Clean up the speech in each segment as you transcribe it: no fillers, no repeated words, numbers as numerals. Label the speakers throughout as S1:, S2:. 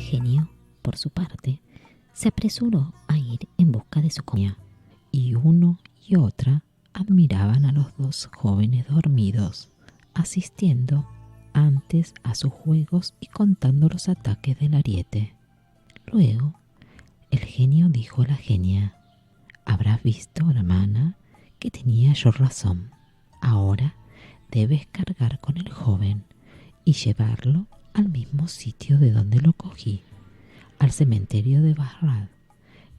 S1: genio, por su parte, se apresuró a ir en busca de su comida, y uno y otra admiraban a los dos jóvenes dormidos, asistiendo antes a sus juegos y contando los ataques del ariete. Luego, el genio dijo a la genia: «Habrás visto, hermana, que tenía yo razón. Ahora debes cargar con el joven y llevarlo al mismo sitio de donde lo cogí, al cementerio de Bahrad,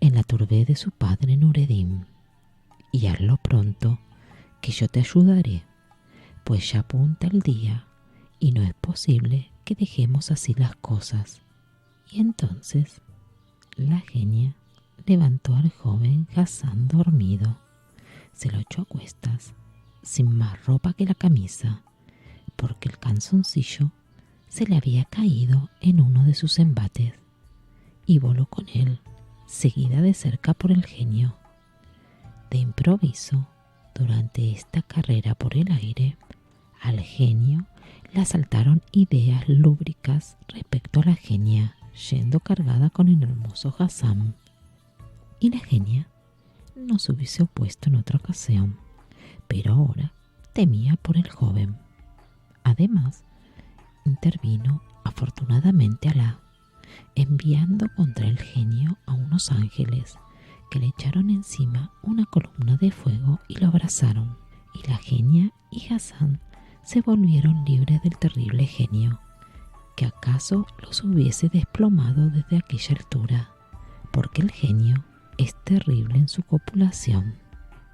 S1: en la turbé de su padre Nureddin. Y hazlo pronto, que yo te ayudaré, pues ya apunta el día y no es posible que dejemos así las cosas». Y entonces la genia levantó al joven Hassan dormido, se lo echó a cuestas, sin más ropa que la camisa, porque el calzoncillo se le había caído en uno de sus embates, y voló con él, seguida de cerca por el genio. De improviso, durante esta carrera por el aire, al genio le asaltaron ideas lúbricas respecto a la genia, yendo cargada con el hermoso Hassan. Y la genia no se hubiese opuesto en otra ocasión, pero ahora temía por el joven. Además, intervino afortunadamente Alá, enviando contra el genio a unos ángeles que le echaron encima una columna de fuego y lo abrazaron, y la genia y Hassan se volvieron libres del terrible genio, que acaso los hubiese desplomado desde aquella altura, porque el genio es terrible en su copulación.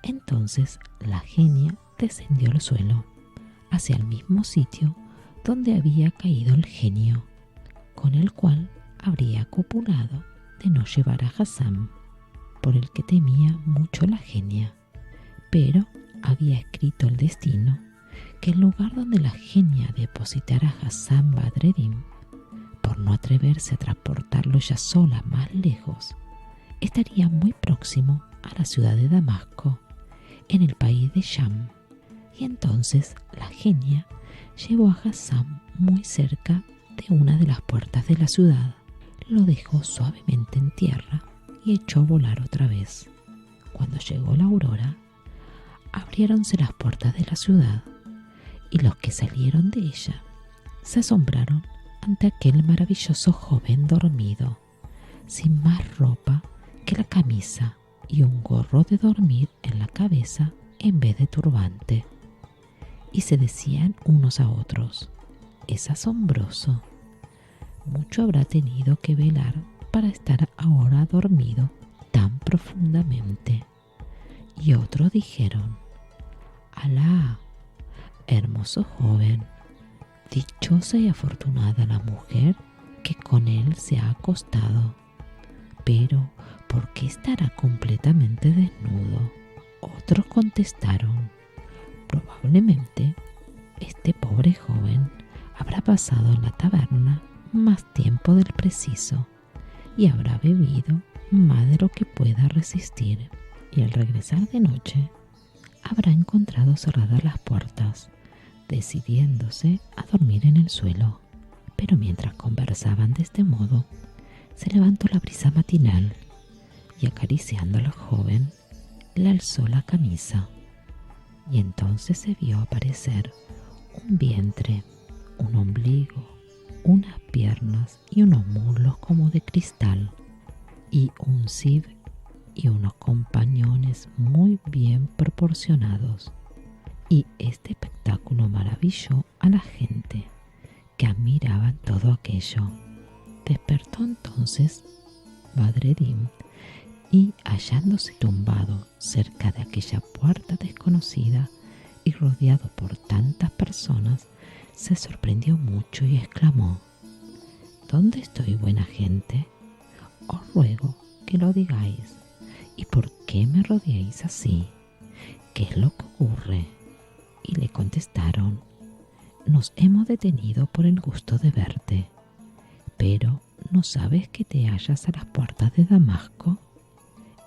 S1: Entonces la genia descendió al suelo, hacia el mismo sitio donde había caído el genio, con el cual habría copulado de no llevar a Hassan, por el que temía mucho la genia. Pero había escrito el destino que el lugar donde la genia depositara a Hassan Badreddin, por no atreverse a transportarlo ella sola más lejos, estaría muy próximo a la ciudad de Damasco, en el país de Sham. Y entonces la genia llevó a Hassan muy cerca de una de las puertas de la ciudad, lo dejó suavemente en tierra y echó a volar otra vez. Cuando llegó la aurora, abriéronse las puertas de la ciudad, y los que salieron de ella se asombraron ante aquel maravilloso joven dormido, sin más ropa que la camisa y un gorro de dormir en la cabeza en vez de turbante. Y se decían unos a otros: «Es asombroso. Mucho habrá tenido que velar para estar ahora dormido tan profundamente». Y otros dijeron: «Alá, hermoso joven, dichosa y afortunada la mujer que con él se ha acostado. Pero, ¿por qué estará completamente desnudo?». Otros contestaron: «Probablemente este pobre joven habrá pasado en la taberna más tiempo del preciso y habrá bebido más de lo que pueda resistir, y al regresar de noche habrá encontrado cerradas las puertas, decidiéndose a dormir en el suelo». Pero mientras conversaban de este modo, se levantó la brisa matinal y, acariciando al joven, le alzó la camisa, y entonces se vio aparecer un vientre, un ombligo, unas piernas y unos muslos como de cristal, y un zib y unos compañones muy bien proporcionados. Y este espectáculo maravilló a la gente, que admiraban todo aquello. Despertó entonces Badreddin, y hallándose tumbado cerca de aquella puerta desconocida y rodeado por tantas personas, se sorprendió mucho y exclamó: «¿Dónde estoy, buena gente? Os ruego que lo digáis. ¿Y por qué me rodeáis así? ¿Qué es lo que ocurre?». Y le contestaron: «Nos hemos detenido por el gusto de verte. Pero, ¿no sabes que te hallas a las puertas de Damasco?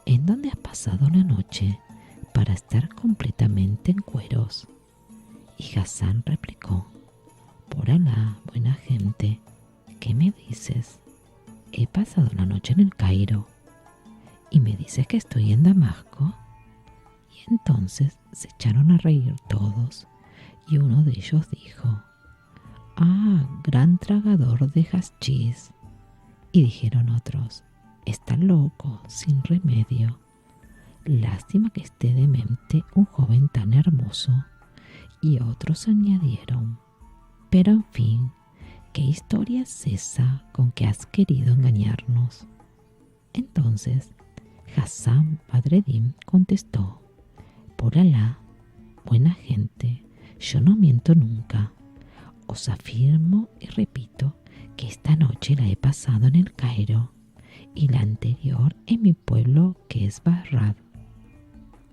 S1: ¿En dónde has pasado la noche para estar completamente en cueros?». Y Hassan replicó: «Por Alá, buena gente, ¿qué me dices?». he pasado una noche en el Cairo y me dices que estoy en Damasco. Y entonces se echaron a reír todos y uno de ellos dijo: «Ah, gran tragador de hachís». Y dijeron otros: «Está loco, sin remedio. Lástima que esté demente un joven tan hermoso». Y otros añadieron: «Pero en fin, ¿qué historia es esa con que has querido engañarnos?». Entonces Hassan Badreddin contestó: «Por Alá, buena gente, yo no miento nunca. Os afirmo y repito que esta noche la he pasado en el Cairo y la anterior en mi pueblo, que es Bagdad».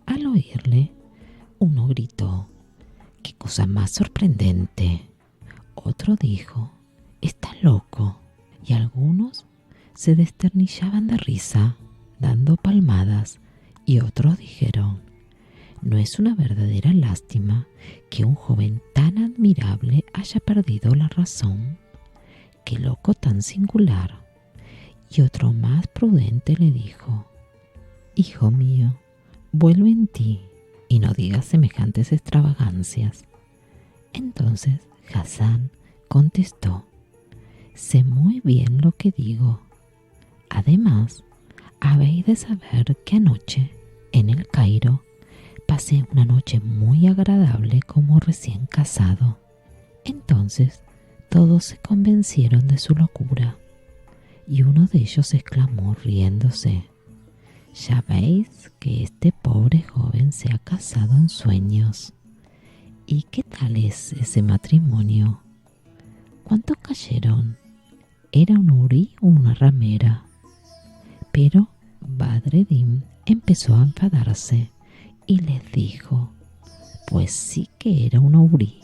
S1: Al oírle, uno gritó: «¡Qué cosa más sorprendente!». Otro dijo: «Está loco». Y algunos se desternillaban de risa, dando palmadas, y otros dijeron: «No es una verdadera lástima que un joven tan admirable haya perdido la razón. ¡Qué loco tan singular!». Y otro más prudente le dijo: «Hijo mío, vuelve en ti y no digas semejantes extravagancias». Entonces Hassan contestó: «Sé muy bien lo que digo. Además, habéis de saber que anoche, en el Cairo, pasé una noche muy agradable como recién casado». Entonces todos se convencieron de su locura, y uno de ellos exclamó riéndose: «Ya veis que este pobre joven se ha casado en sueños. ¿Y qué tal es ese matrimonio? ¿Cuántos cayeron? ¿Era un hurí o una ramera?». Pero Badreddin empezó a enfadarse y les dijo: «Pues sí que era un hurí,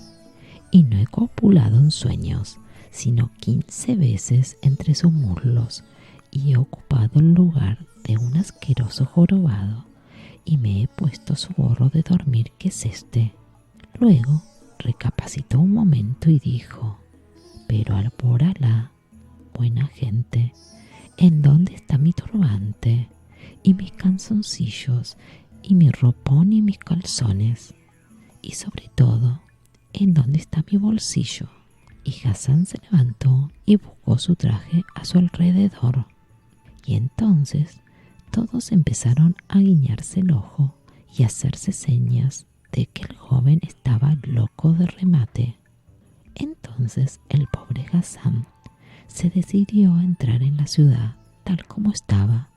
S1: y no he copulado en sueños, sino 15 veces entre sus muslos, y he ocupado el lugar de un asqueroso jorobado, y me he puesto su gorro de dormir, que es este». Luego recapacitó un momento y dijo: «Pero al por Alá, buena gente, ¿en dónde está mi turbante, y mis calzoncillos, y mi ropón y mis calzones? Y sobre todo, ¿en dónde está mi bolsillo?». Y Hassan se levantó y buscó su traje a su alrededor. Y entonces todos empezaron a guiñarse el ojo y a hacerse señas de que el joven estaba loco de remate. Entonces el pobre Hassan se decidió a entrar en la ciudad tal como estaba,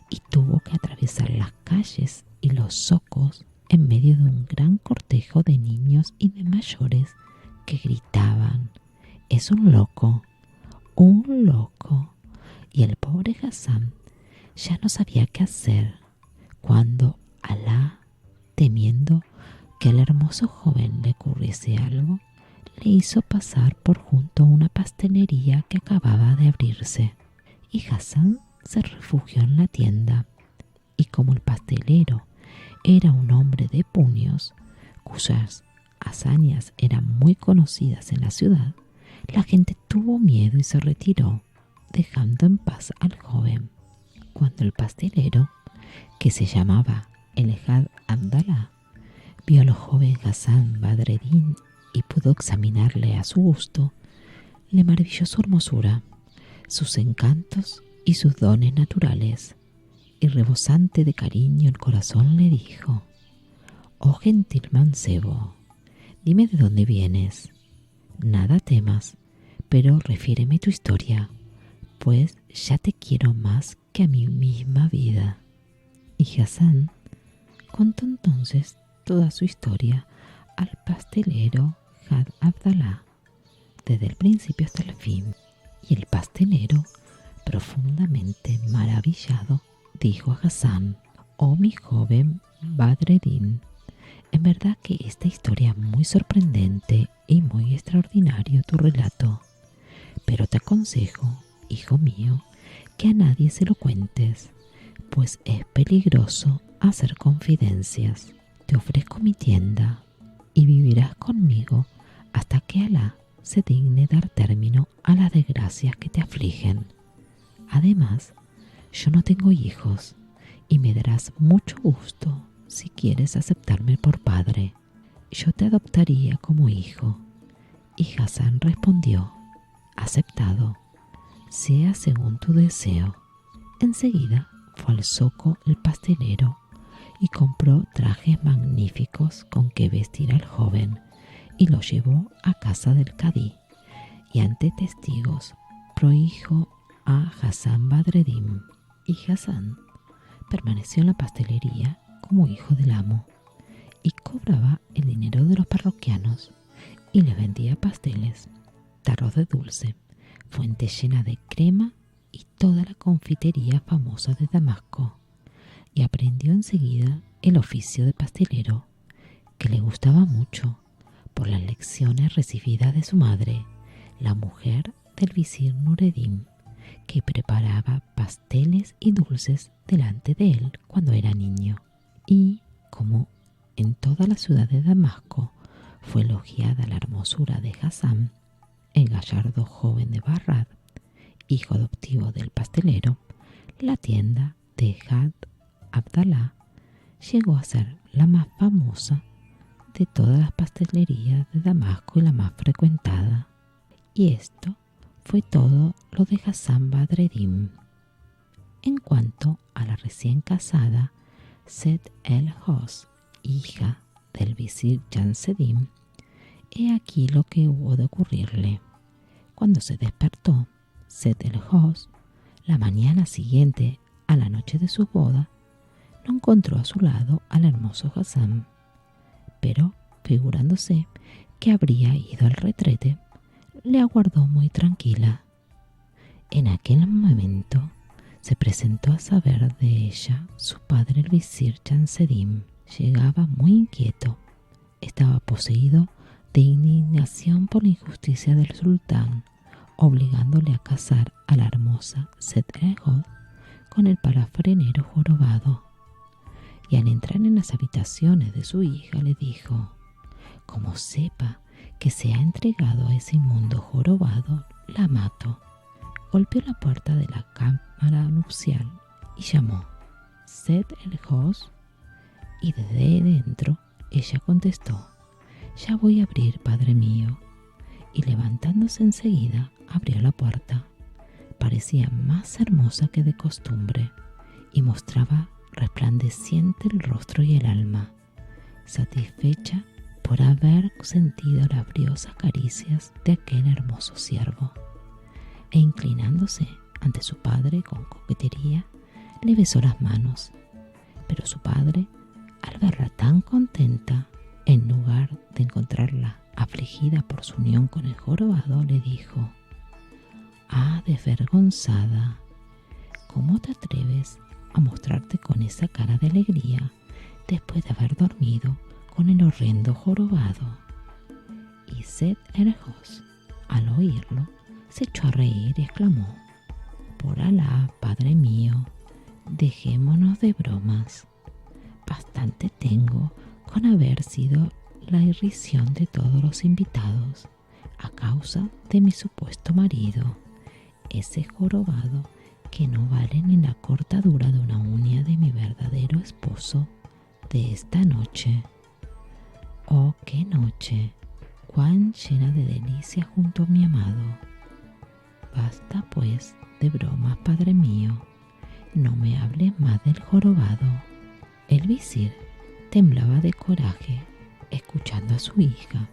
S1: y tuvo que atravesar las calles y los zocos en medio de un gran cortejo de niños y de mayores que gritaban: «Es un loco, un loco». Y el pobre Hassan ya no sabía qué hacer, cuando Alá, temiendo que al hermoso joven le ocurriese algo, le hizo pasar por junto a una pastelería que acababa de abrirse. Y Hassan se refugió en la tienda, y como el pastelero era un hombre de puños, cuyas hazañas eran muy conocidas en la ciudad, la gente tuvo miedo y se retiró, dejando en paz al joven. Cuando el pastelero, que se llamaba el Had Abdalá, vio al joven Hassan Badreddin y pudo examinarle a su gusto, le maravilló su hermosura, sus encantos y sus dones naturales, y rebosante de cariño el corazón le dijo: «Oh gentil mancebo, dime de dónde vienes. Nada temas, pero refiéreme tu historia, pues ya te quiero más que a mi misma vida». Y Hassan contó entonces toda su historia al pastelero Had Abdalá, desde el principio hasta el fin. Y el pastelero, profundamente maravillado, dijo a Hassan: «Oh mi joven Badreddin, en verdad que esta historia es muy sorprendente y muy extraordinario tu relato, pero te aconsejo, hijo mío, que a nadie se lo cuentes, pues es peligroso hacer confidencias. Te ofrezco mi tienda y vivirás conmigo hasta que Alá se digne dar término a las desgracias que te afligen. Además, yo no tengo hijos y me darás mucho gusto si quieres aceptarme por padre. Yo te adoptaría como hijo. Y Hassan respondió: aceptado, sea según tu deseo. Enseguida fue al zoco el pastelero y compró trajes magníficos con que vestir al joven y lo llevó a casa del cadí, y ante testigos prohijo a Hassan Badreddin. Y Hassan permaneció en la pastelería como hijo del amo y cobraba el dinero de los parroquianos y les vendía pasteles, tarros de dulce, fuente llena de crema y toda la confitería famosa de Damasco, y aprendió enseguida el oficio de pastelero, que le gustaba mucho por las lecciones recibidas de su madre, la mujer del visir Nureddin, que preparaba pasteles y dulces delante de él cuando era niño. Y como en toda la ciudad de Damasco fue elogiada la hermosura de Hassan, el gallardo joven de Barrad, hijo adoptivo del pastelero, la tienda de Had Abdalá llegó a ser la más famosa de todas las pastelerías de Damasco y la más frecuentada. Y esto fue todo lo de Hassan Badreddin. En cuanto a la recién casada Sett el-Hos, hija del visir Janseddin, he aquí lo que hubo de ocurrirle. Cuando se despertó, Sett el-Hos, la mañana siguiente a la noche de su boda, no encontró a su lado al hermoso Hassan, pero figurándose que habría ido al retrete, le aguardó muy tranquila. En aquel momento se presentó a saber de ella su padre el visir Janseddin. Llegaba muy inquieto. Estaba poseído de indignación por la injusticia del sultán, obligándole a casar a la hermosa Sett el-Hos con el palafrenero jorobado. Y al entrar en las habitaciones de su hija le dijo: como sepa que se ha entregado a ese inmundo jorobado, la mato. Golpeó la puerta de la cámara nupcial y llamó: Sett el-Hos. Y desde dentro ella contestó: ya voy a abrir, padre mío. Y levantándose enseguida abrió la puerta. Parecía más hermosa que de costumbre y mostraba resplandeciente el rostro y el alma, satisfecha por haber sentido las briosas caricias de aquel hermoso siervo. E inclinándose ante su padre con coquetería, le besó las manos. Pero su padre, al verla tan contenta, en lugar de encontrarla afligida por su unión con el jorobado, le dijo: ah, desvergonzada, ¿cómo te atreves a mostrarte con esa cara de alegría después de haber dormido con el horrendo jorobado? Y Sett el-Hos, al oírlo, se echó a reír y exclamó: por Alá, padre mío, dejémonos de bromas. Bastante tengo con haber sido la irrisión de todos los invitados a causa de mi supuesto marido, ese jorobado que no vale ni la cortadura de una uña de mi verdadero esposo de esta noche. Oh, qué noche, cuán llena de delicia junto a mi amado. Basta pues de bromas, padre mío, no me hables más del jorobado. El visir temblaba de coraje escuchando a su hija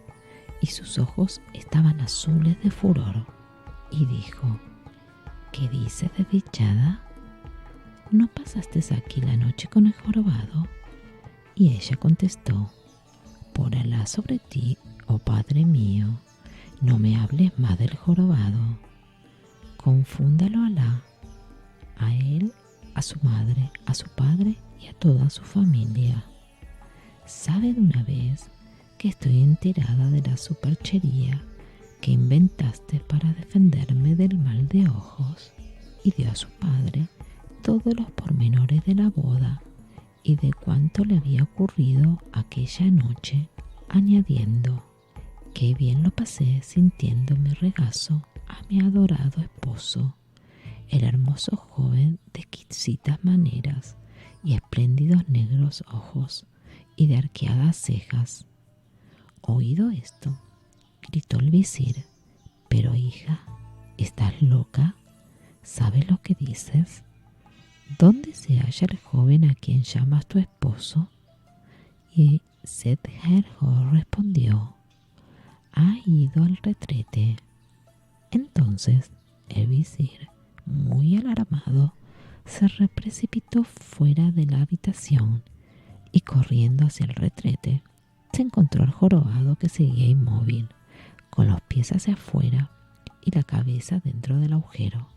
S1: y sus ojos estaban azules de furor, y dijo: ¿qué dices, desdichada? ¿No pasaste aquí la noche con el jorobado? Y ella contestó: por Alá sobre ti, oh padre mío, no me hables más del jorobado. Confúndalo Alá, a él, a su madre, a su padre y a toda su familia. Sabe de una vez que estoy enterada de la superchería que inventaste para defenderme del mal de ojos. Y dio a su padre todos los pormenores de la boda y de cuánto le había ocurrido aquella noche, añadiendo: qué bien lo pasé sintiendo mi regazo a mi adorado esposo, el hermoso joven de exquisitas maneras y espléndidos negros ojos y de arqueadas cejas. Oído esto, gritó el visir: «Pero hija, ¿estás loca? ¿Sabes lo que dices? ¿Dónde se halla el joven a quien llamas tu esposo?» Y Seth-el-Hor respondió: «Ha ido al retrete». Entonces el visir, muy alarmado, se precipitó fuera de la habitación y, corriendo hacia el retrete, se encontró al jorobado, que seguía inmóvil, con los pies hacia afuera y la cabeza dentro del agujero.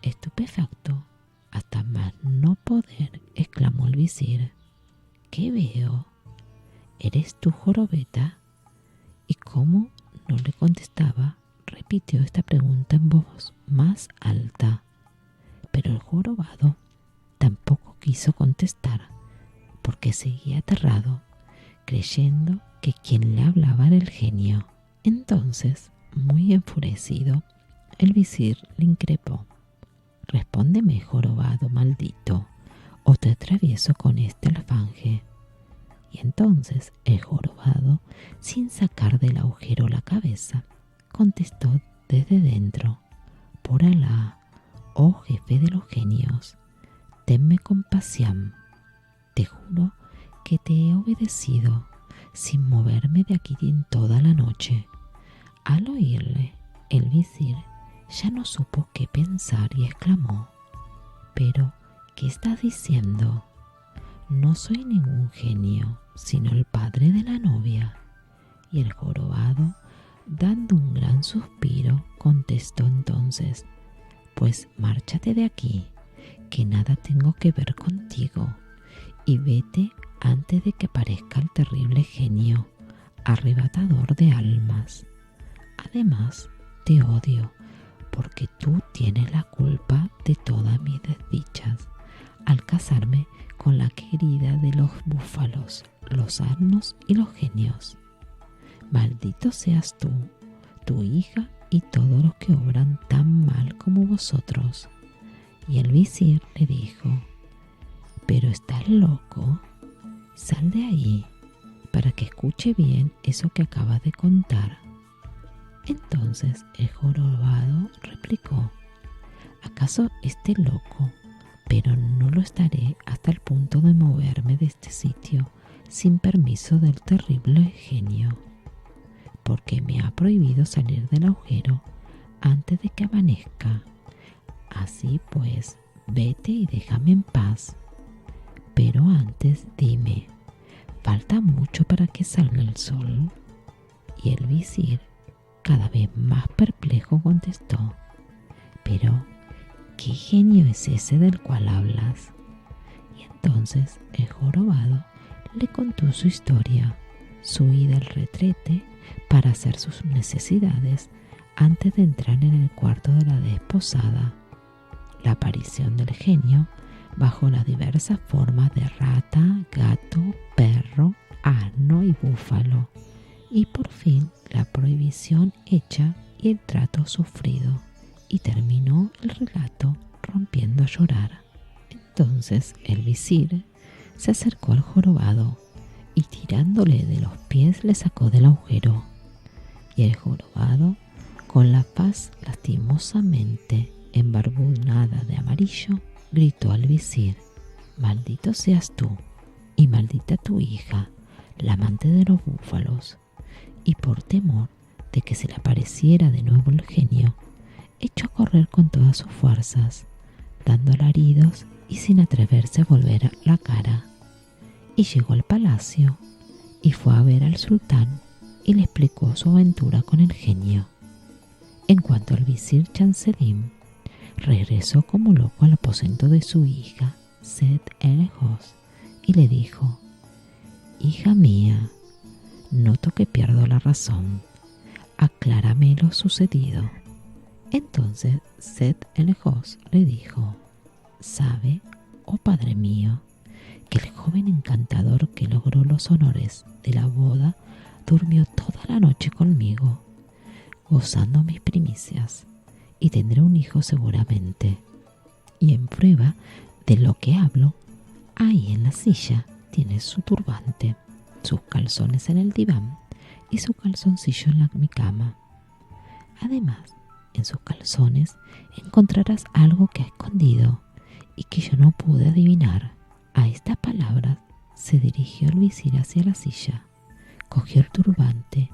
S1: Estupefacto hasta más no poder, exclamó el visir: «¿Qué veo? ¿Eres tú, jorobeta?». Y como no le contestaba, repitió esta pregunta en voz más alta. Pero el jorobado tampoco quiso contestar, porque seguía aterrado, creyendo que quien le hablaba era el genio. Entonces, muy enfurecido, el visir le increpó: «Respóndeme, jorobado maldito, o te atravieso con este alfanje». Y entonces el jorobado, sin sacar del agujero la cabeza, contestó desde dentro: «Por Alá, oh jefe de los genios, tenme compasión. Te juro que te he obedecido sin moverme de aquí en toda la noche». Al oírle, el visir ya no supo qué pensar y exclamó: «¿Pero qué estás diciendo? No soy ningún genio, sino el padre de la novia». Y el jorobado, dando un gran suspiro, contestó entonces: «Pues márchate de aquí, que nada tengo que ver contigo, y vete antes de que aparezca el terrible genio, arrebatador de almas. Además, te odio, porque tú tienes la culpa de todas mis desdichas al casarme con la querida de los búfalos, los asnos y los genios. Maldito seas tú, tu hija y todos los que obran tan mal como vosotros». Y el visir le dijo: «¿Pero estás loco? Sal de ahí, para que escuche bien eso que acabas de contar». Entonces el jorobado replicó: «¿Acaso esté loco? Pero no lo estaré hasta el punto de moverme de este sitio sin permiso del terrible genio, porque me ha prohibido salir del agujero antes de que amanezca. Así pues, vete y déjame en paz. Pero antes dime, ¿falta mucho para que salga el sol?». Y el visir, cada vez más perplejo, contestó: «Pero, ¿qué genio es ese del cual hablas?». Y entonces el jorobado le contó su historia, su ida al retrete para hacer sus necesidades antes de entrar en el cuarto de la desposada, la aparición del genio bajo las diversas formas de rata, gato, perro, asno y búfalo, y por fin la prohibición hecha y el trato sufrido, y terminó el relato rompiendo a llorar. Entonces el visir se acercó al jorobado y, tirándole de los pies, le sacó del agujero. Y el jorobado, con la faz lastimosamente embarbunada de amarillo, gritó al visir: «Maldito seas tú, y maldita tu hija, la amante de los búfalos». Y por temor de que se le apareciera de nuevo el genio, echó a correr con todas sus fuerzas, dando alaridos y sin atreverse a volver la cara. Y llegó al palacio y fue a ver al sultán y le explicó su aventura con el genio. En cuanto al visir Chamseddin, regresó como loco al aposento de su hija Seth-el-Hor y le dijo: «Hija mía, noto que pierdo la razón. Aclárame lo sucedido». Entonces Seth-el-Hor le dijo: «Sabe, oh padre mío, que el joven encantador que logró los honores de la boda durmió toda la noche conmigo, gozando mis primicias, y tendré un hijo seguramente. Y en prueba de lo que hablo, ahí en la silla tiene su turbante, sus calzones en el diván y su calzoncillo en mi cama. Además, en sus calzones encontrarás algo que ha escondido y que yo no pude adivinar. A estas palabras se dirigió el visir hacia la silla, cogió el turbante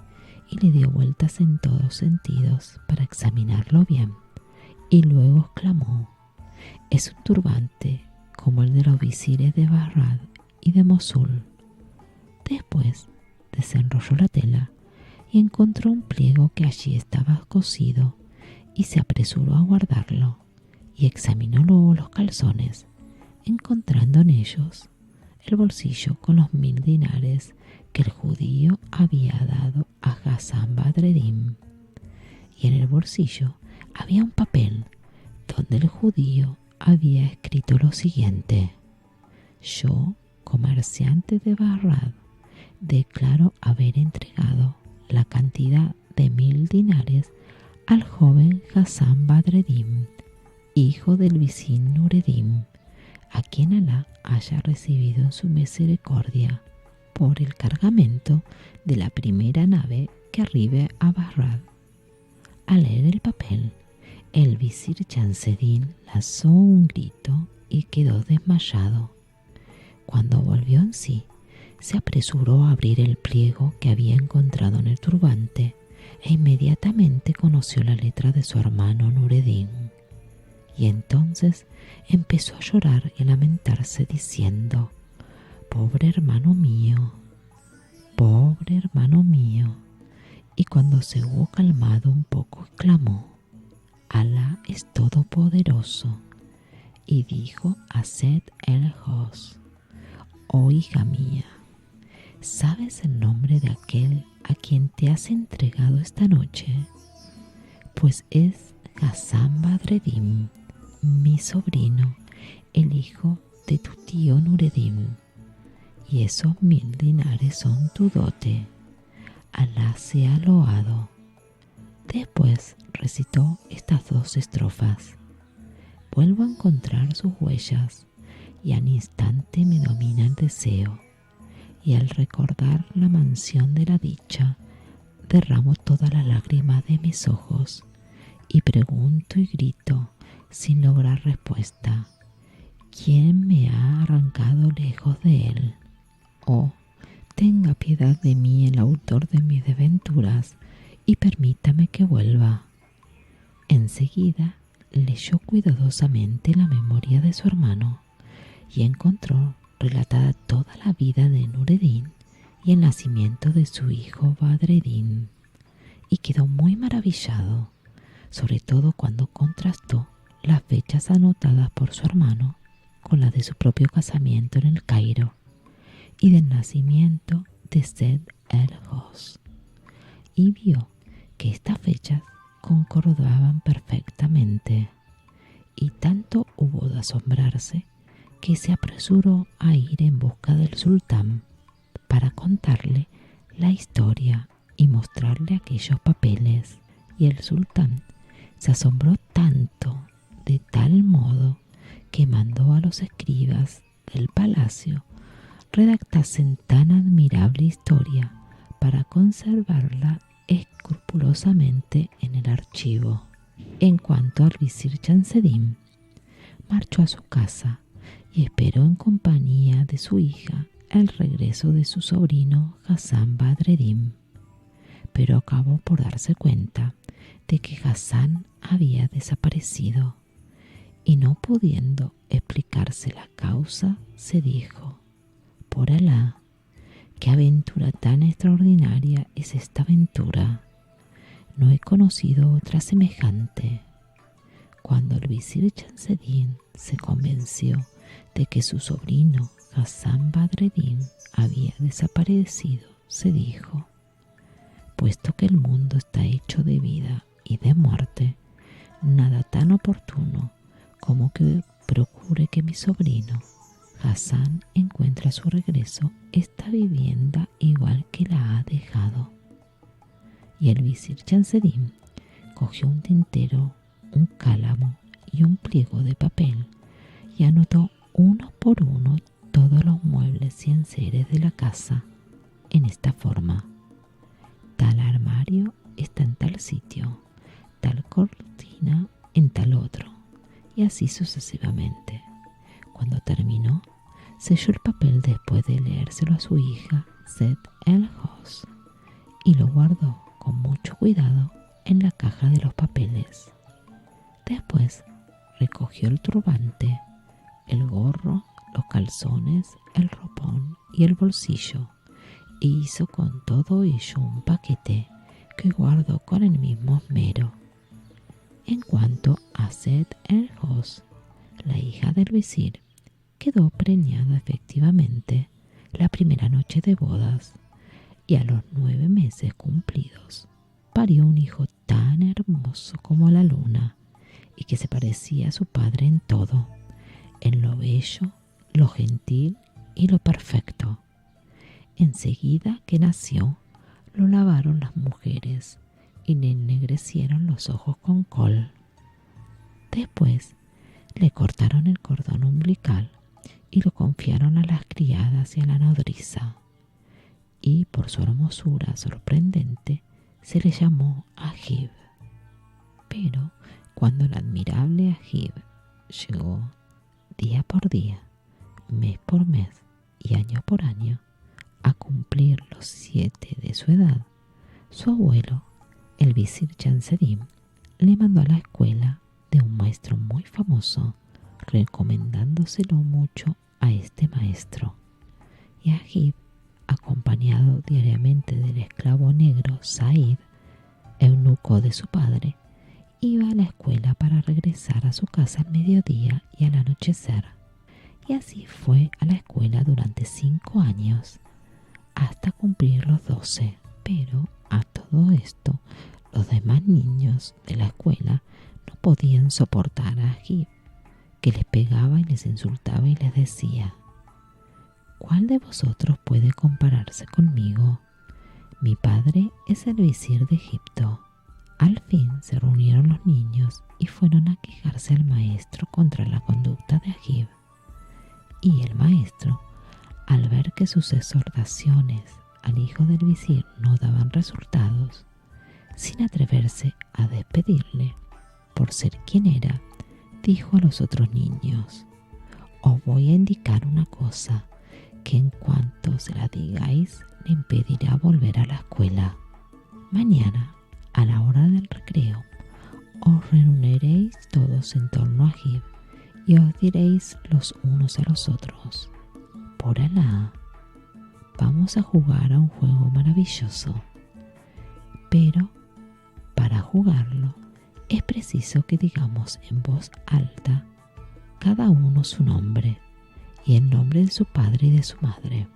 S1: y le dio vueltas en todos sentidos para examinarlo bien, y luego exclamó: «Es un turbante como el de los visires de Bagdad y de Mosul». Después desenrolló la tela y encontró un pliego que allí estaba cosido, y se apresuró a guardarlo, y examinó luego los calzones, encontrando en ellos el bolsillo con los 1000 dinares que el judío había dado a Hassan Badreddin. Y en el bolsillo había un papel donde el judío había escrito lo siguiente: «Yo, comerciante de Bagdad, declaro haber entregado la cantidad de 1000 dinares al joven Hassan Badreddin, hijo del visir Nureddin, a quien Alá haya recibido en su misericordia, por el cargamento de la primera nave que arribe a Bagdad». Al leer el papel, el visir Shamseddin lanzó un grito y quedó desmayado. Cuando volvió en sí, se apresuró a abrir el pliego que había encontrado en el turbante e inmediatamente conoció la letra de su hermano Nureddin. Y entonces empezó a llorar y a lamentarse diciendo: «Pobre hermano mío, pobre hermano mío». Y cuando se hubo calmado un poco, exclamó: «Alá es todopoderoso». Y dijo a Seth el-Hos: «Oh hija mía, ¿sabes el nombre de aquel a quien te has entregado esta noche? Pues es Hassan Badreddin, mi sobrino, el hijo de tu tío Nureddin, y esos 1000 dinares son tu dote. Alá sea loado». Después recitó estas 2 estrofas: «Vuelvo a encontrar sus huellas y al instante me domina el deseo, y al recordar la mansión de la dicha derramo todas las lágrimas de mis ojos y pregunto y grito sin lograr respuesta: ¿quién me ha arrancado lejos de él? Oh, tenga piedad de mí el autor de mis desventuras y permítame que vuelva». Enseguida leyó cuidadosamente la memoria de su hermano y encontró relatada toda la vida de Nureddin y el nacimiento de su hijo Badreddin, y quedó muy maravillado, sobre todo cuando contrastó las fechas anotadas por su hermano con las de su propio casamiento en el Cairo y del nacimiento de Seth el-Hos, y vio que estas fechas concordaban perfectamente, y tanto hubo de asombrarse que se apresuró a ir en busca del sultán para contarle la historia y mostrarle aquellos papeles. Y el sultán se asombró tanto, de tal modo, que mandó a los escribas del palacio redactasen tan admirable historia para conservarla escrupulosamente en el archivo. En cuanto al visir Shamseddin, marchó a su casa y esperó en compañía de su hija el regreso de su sobrino Hassan Badreddin, pero acabó por darse cuenta de que Hassan había desaparecido, y no pudiendo explicarse la causa, se dijo: «Por Alá, qué aventura tan extraordinaria es esta aventura. No he conocido otra semejante». Cuando el visir Shamseddin se convenció de que su sobrino Hassan Badreddin había desaparecido, se dijo: «Puesto que el mundo está hecho de vida y de muerte, nada tan oportuno como que procure que mi sobrino Hassan encuentre a su regreso esta vivienda igual que la ha dejado». Y el visir Shamseddin cogió un tintero, un cálamo y un pliego de papel y anotó uno por uno todos los muebles y enseres de la casa en esta forma: tal armario está en tal sitio, tal cortina en tal otro, y así sucesivamente. Cuando terminó, selló el papel después de leérselo a su hija Seth el-Hos y lo guardó con mucho cuidado en la caja de los papeles. Después recogió el turbante, el gorro, los calzones, el ropón y el bolsillo, e hizo con todo ello un paquete que guardó con el mismo esmero. En cuanto a Seth el-Hos, la hija del visir, quedó preñada efectivamente la primera noche de bodas, y a los 9 meses cumplidos parió un hijo tan hermoso como la luna, y que se parecía a su padre en todo, en lo bello, lo gentil y lo perfecto. Enseguida que nació, lo lavaron las mujeres y le ennegrecieron los ojos con col. Después le cortaron el cordón umbilical y lo confiaron a las criadas y a la nodriza, y por su hermosura sorprendente se le llamó Agib. Pero cuando el admirable Agib llegó día por día, mes por mes y año por año a cumplir los 7 de su edad, su abuelo, el visir Chancedim, le mandó a la escuela de un maestro muy famoso, recomendándoselo mucho a este maestro. Y Agib, acompañado diariamente del esclavo negro Said, eunuco de su padre, iba a la escuela para regresar a su casa al mediodía y al anochecer. Y así fue a la escuela durante 5 años, hasta cumplir los 12. Pero a todo esto, los demás niños de la escuela no podían soportar a Agib, que les pegaba y les insultaba y les decía: ¿cuál de vosotros puede compararse conmigo? Mi padre es el visir de Egipto. Al fin se reunieron los niños y fueron a quejarse al maestro contra la conducta de Agib. Y el maestro, al ver que sus exhortaciones al hijo del visir no daban resultados, sin atreverse a despedirle por ser quien era, dijo a los otros niños: os voy a indicar una cosa que en cuanto se la digáis le impedirá volver a la escuela. Mañana, a la hora del recreo, os reuniréis todos en torno a Agib y os diréis los unos a los otros: por Alá, vamos a jugar a un juego maravilloso. Pero para jugarlo es preciso que digamos en voz alta cada uno su nombre y el nombre de su padre y de su madre.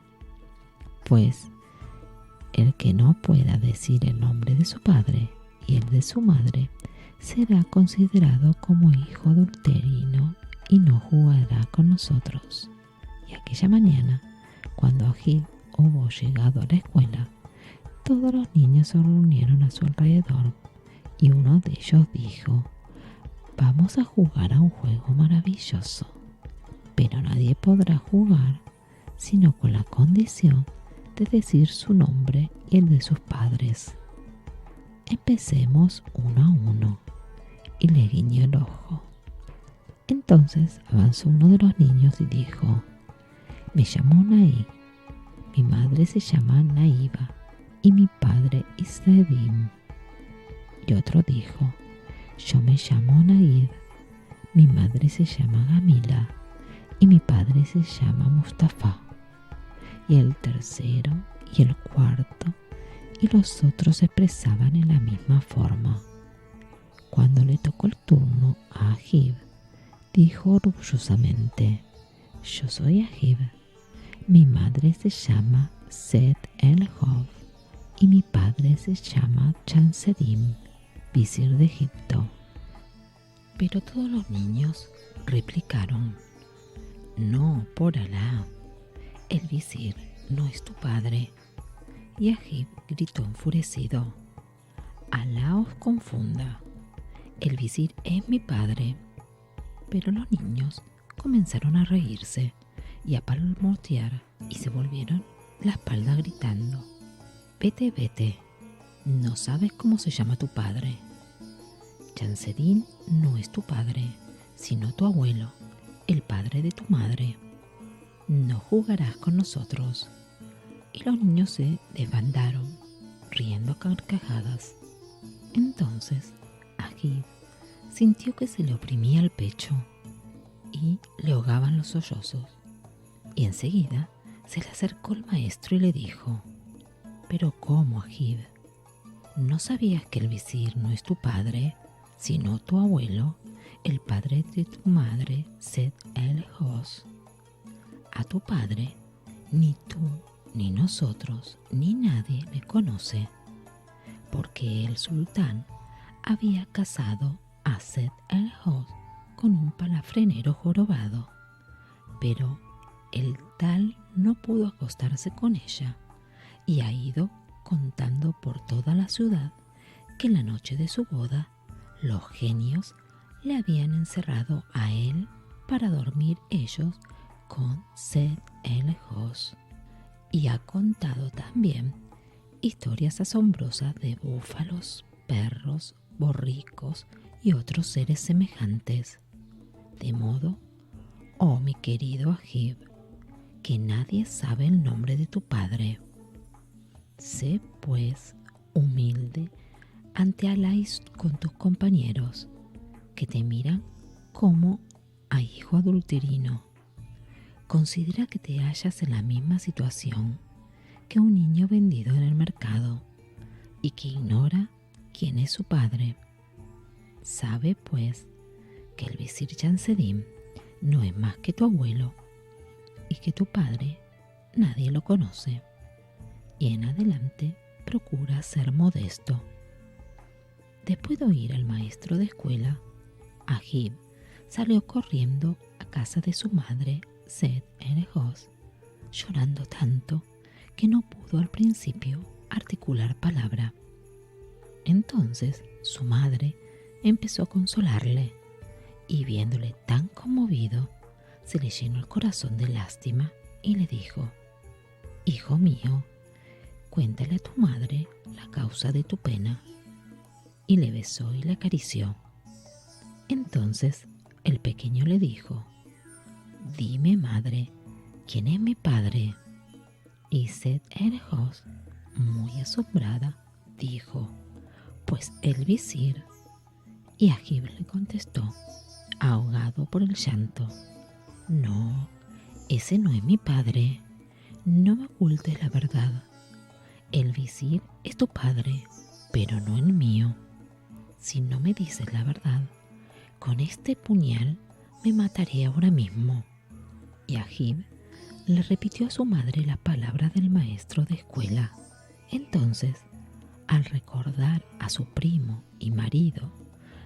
S1: Pues el que no pueda decir el nombre de su padre y el de su madre será considerado como hijo adulterino y no jugará con nosotros. Y aquella mañana, cuando Agib hubo llegado a la escuela, todos los niños se reunieron a su alrededor y uno de ellos dijo: vamos a jugar a un juego maravilloso, pero nadie podrá jugar sino con la condición de decir su nombre y el de sus padres. Empecemos uno a uno. Y le guiñó el ojo. Entonces avanzó uno de los niños y dijo: me llamo Naí, mi madre se llama Naiba y mi padre Isredim. Y otro dijo: yo me llamo Naid, mi madre se llama Gamila y mi padre se llama Mustafa. Y el tercero y el cuarto y los otros se expresaban en la misma forma. Cuando le tocó el turno a Agib, dijo orgullosamente: yo soy Agib, mi madre se llama Seth el-Hov y mi padre se llama Chancedim, visir de Egipto. Pero todos los niños replicaron: no, por Alá, el visir no es tu padre. Y Agib gritó enfurecido: Alá os confunda, el visir es mi padre. Pero los niños comenzaron a reírse y a palmotear y se volvieron la espalda gritando: «Vete, vete, no sabes cómo se llama tu padre. Chancerín no es tu padre, sino tu abuelo, el padre de tu madre. No jugarás con nosotros». Y los niños se desbandaron, riendo a carcajadas. Entonces Agib sintió que se le oprimía el pecho y le ahogaban los sollozos. Y enseguida se le acercó el maestro y le dijo: «¿Pero cómo, Agib? ¿No sabías que el visir no es tu padre, sino tu abuelo, el padre de tu madre, Seth el-Hoz? A tu padre ni tú, ni nosotros, ni nadie le conoce, porque el sultán había casado a Seth el-Hoz con un palafrenero jorobado, pero el tal no pudo acostarse con ella y ha ido contando por toda la ciudad que en la noche de su boda los genios le habían encerrado a él para dormir ellos con Seth el-Hoz. Y ha contado también historias asombrosas de búfalos, perros, borricos y otros seres semejantes. De modo, oh mi querido Agib, que nadie sabe el nombre de tu padre. Sé, pues, humilde ante Alá y con tus compañeros, que te miran como a hijo adulterino. Considera que te hallas en la misma situación que un niño vendido en el mercado y que ignora quién es su padre. Sabe, pues, que el visir Chancedim no es más que tu abuelo y que tu padre nadie lo conoce. Y en adelante procura ser modesto». Después de oír al maestro de escuela, Agib salió corriendo a casa de su madre, Seth el-Hoz, llorando tanto que no pudo al principio articular palabra. Entonces su madre empezó a consolarle y, viéndole tan conmovido, se le llenó el corazón de lástima y le dijo: «Hijo mío, cuéntale a tu madre la causa de tu pena». Y le besó y le acarició. Entonces el pequeño le dijo: «Dime, madre, ¿quién es mi padre?». Y Seth el-Hoz, muy asombrada, dijo: «Pues el visir». Y Agib le contestó, ahogado por el llanto: «No, ese no es mi padre. No me ocultes la verdad. El visir es tu padre, pero no el mío. Si no me dices la verdad, con este puñal me mataré ahora mismo». Y Agib le repitió a su madre la palabra del maestro de escuela. Entonces, al recordar a su primo y marido,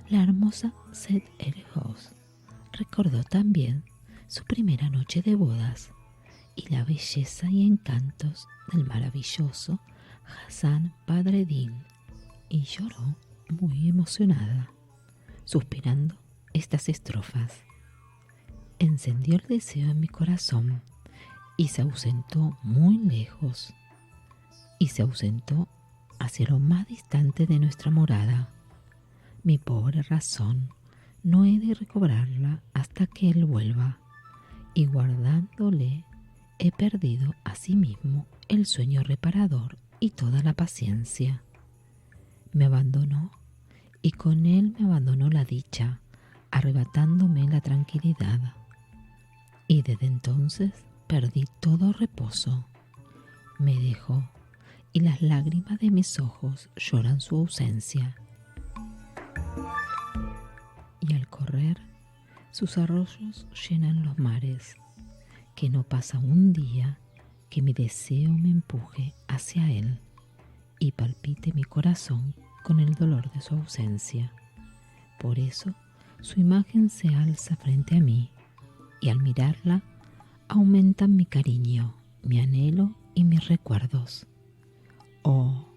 S1: la hermosa Seth el-Hoz, recordó también su primera noche de bodas y la belleza y encantos del maravilloso Hassan Badreddin, y lloró muy emocionada, suspirando estas estrofas: «Encendió el deseo en mi corazón y se ausentó muy lejos, y se ausentó hacia lo más distante de nuestra morada. Mi pobre razón no he de recobrarla hasta que él vuelva, y guardándole he perdido asimismo el sueño reparador y toda la paciencia. Me abandonó y con él me abandonó la dicha, arrebatándome la tranquilidad. Y desde entonces perdí todo reposo. Me dejó y las lágrimas de mis ojos lloran su ausencia. Y al correr, sus arroyos llenan los mares, que no pasa un día que mi deseo me empuje hacia él y palpite mi corazón con el dolor de su ausencia. Por eso su imagen se alza frente a mí, y al mirarla aumentan mi cariño, mi anhelo y mis recuerdos. Oh,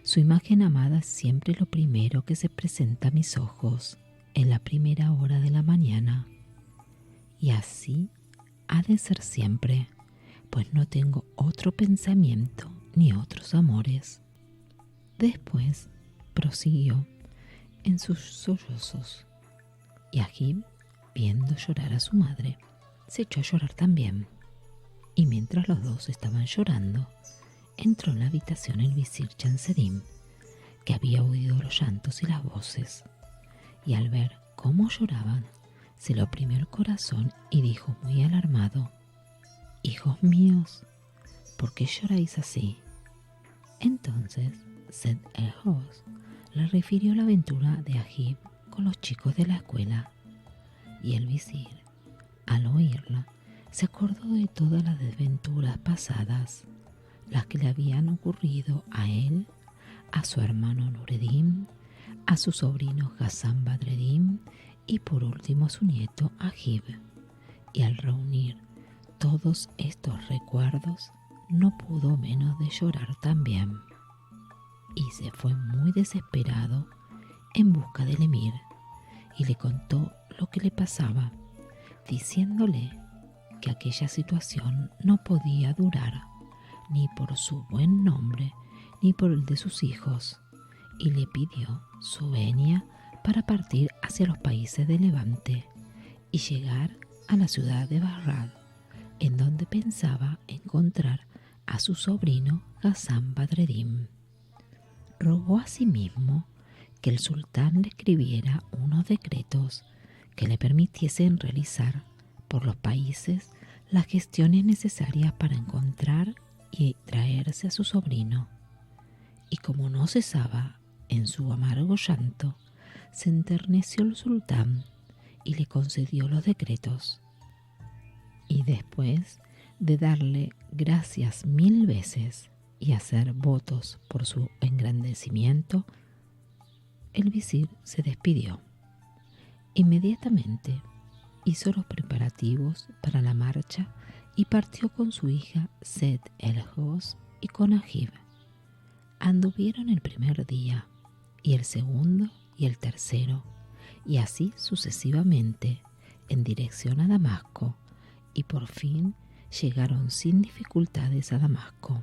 S1: su imagen amada es siempre lo primero que se presenta a mis ojos en la primera hora de la mañana, y así ha de ser siempre, pues no tengo otro pensamiento ni otros amores. Después prosiguió en sus sollozos, y Agib, viendo llorar a su madre, se echó a llorar también. Y mientras los dos estaban llorando, entró en la habitación el visir Chamseddin, que había oído los llantos y las voces, y al ver cómo lloraban, se le oprimió el corazón y dijo muy alarmado: «Hijos míos, ¿por qué lloráis así?». Entonces Seth el-Hos le refirió la aventura de Agib con los chicos de la escuela, y el visir, al oírla, se acordó de todas las desventuras pasadas, las que le habían ocurrido a él, a su hermano Nureddin, a su sobrino Hassan Badreddin y por último a su nieto Agib, y al reunir todos estos recuerdos no pudo menos de llorar también, y se fue muy desesperado en busca del emir y le contó lo que le pasaba, diciéndole que aquella situación no podía durar ni por su buen nombre ni por el de sus hijos, y le pidió su venia para partir hacia los países de Levante y llegar a la ciudad de Bagdad, en donde pensaba encontrar a su sobrino Hassan Badreddin. Rogó asimismo que el sultán le escribiera unos decretos que le permitiesen realizar por los países las gestiones necesarias para encontrar y traerse a su sobrino. Y como no cesaba en su amargo llanto, se enterneció el sultán y le concedió los decretos. Y después de darle gracias 1000 veces y hacer votos por su engrandecimiento, el visir se despidió. Inmediatamente hizo los preparativos para la marcha y partió con su hija Seth el-Hos y con Agib. Anduvieron el primer día, y el segundo y el tercero, y así sucesivamente, en dirección a Damasco, y por fin llegaron sin dificultades a Damasco,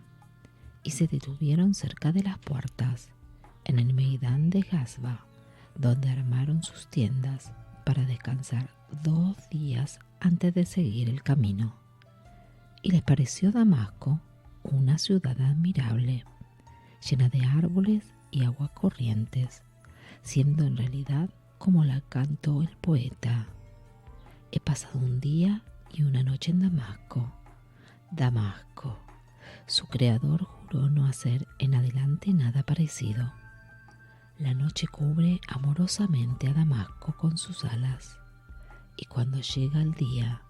S1: y se detuvieron cerca de las puertas, en el Meidán de Gazba, donde armaron sus tiendas para descansar 2 días antes de seguir el camino. Y les pareció Damasco una ciudad admirable, llena de árboles y aguas corrientes, siendo en realidad como la cantó el poeta: «He pasado un día y una noche en Damasco. Damasco, su creador juró no hacer en adelante nada parecido. La noche cubre amorosamente a Damasco con sus alas, y cuando llega el día,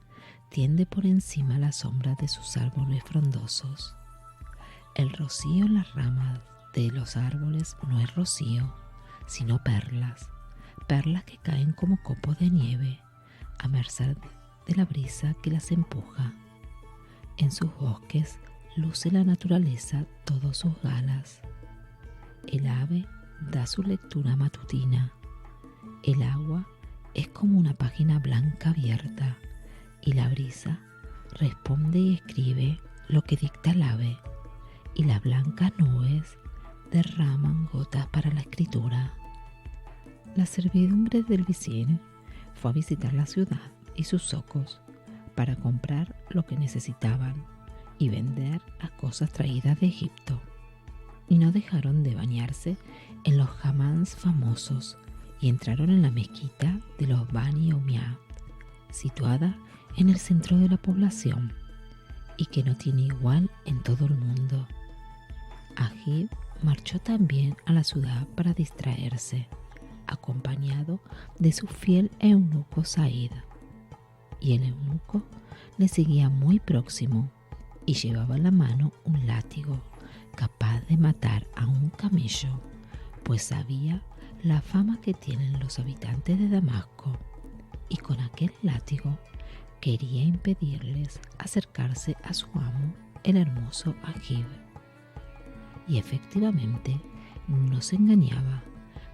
S1: tiende por encima la sombra de sus árboles frondosos. El rocío en las ramas de los árboles no es rocío, sino perlas, perlas que caen como copos de nieve, a merced de la brisa que las empuja. En sus bosques luce la naturaleza todos sus galas. El ave da su lectura matutina. El agua es como una página blanca abierta, y la brisa responde y escribe lo que dicta el ave, y las blancas nubes derraman gotas para la escritura». La servidumbre del visir fue a visitar la ciudad y sus zocos para comprar lo que necesitaban y vender las cosas traídas de Egipto, y no dejaron de bañarse en los hammams famosos y entraron en la mezquita de los Bani Umayyad, situada en el centro de la población y que no tiene igual en todo el mundo. Agib marchó también a la ciudad para distraerse, acompañado de su fiel eunuco Said, y el eunuco le seguía muy próximo y llevaba en la mano un látigo capaz de matar a un camello, pues sabía la fama que tienen los habitantes de Damasco, y con aquel látigo quería impedirles acercarse a su amo, el hermoso Agib. Y efectivamente no se engañaba,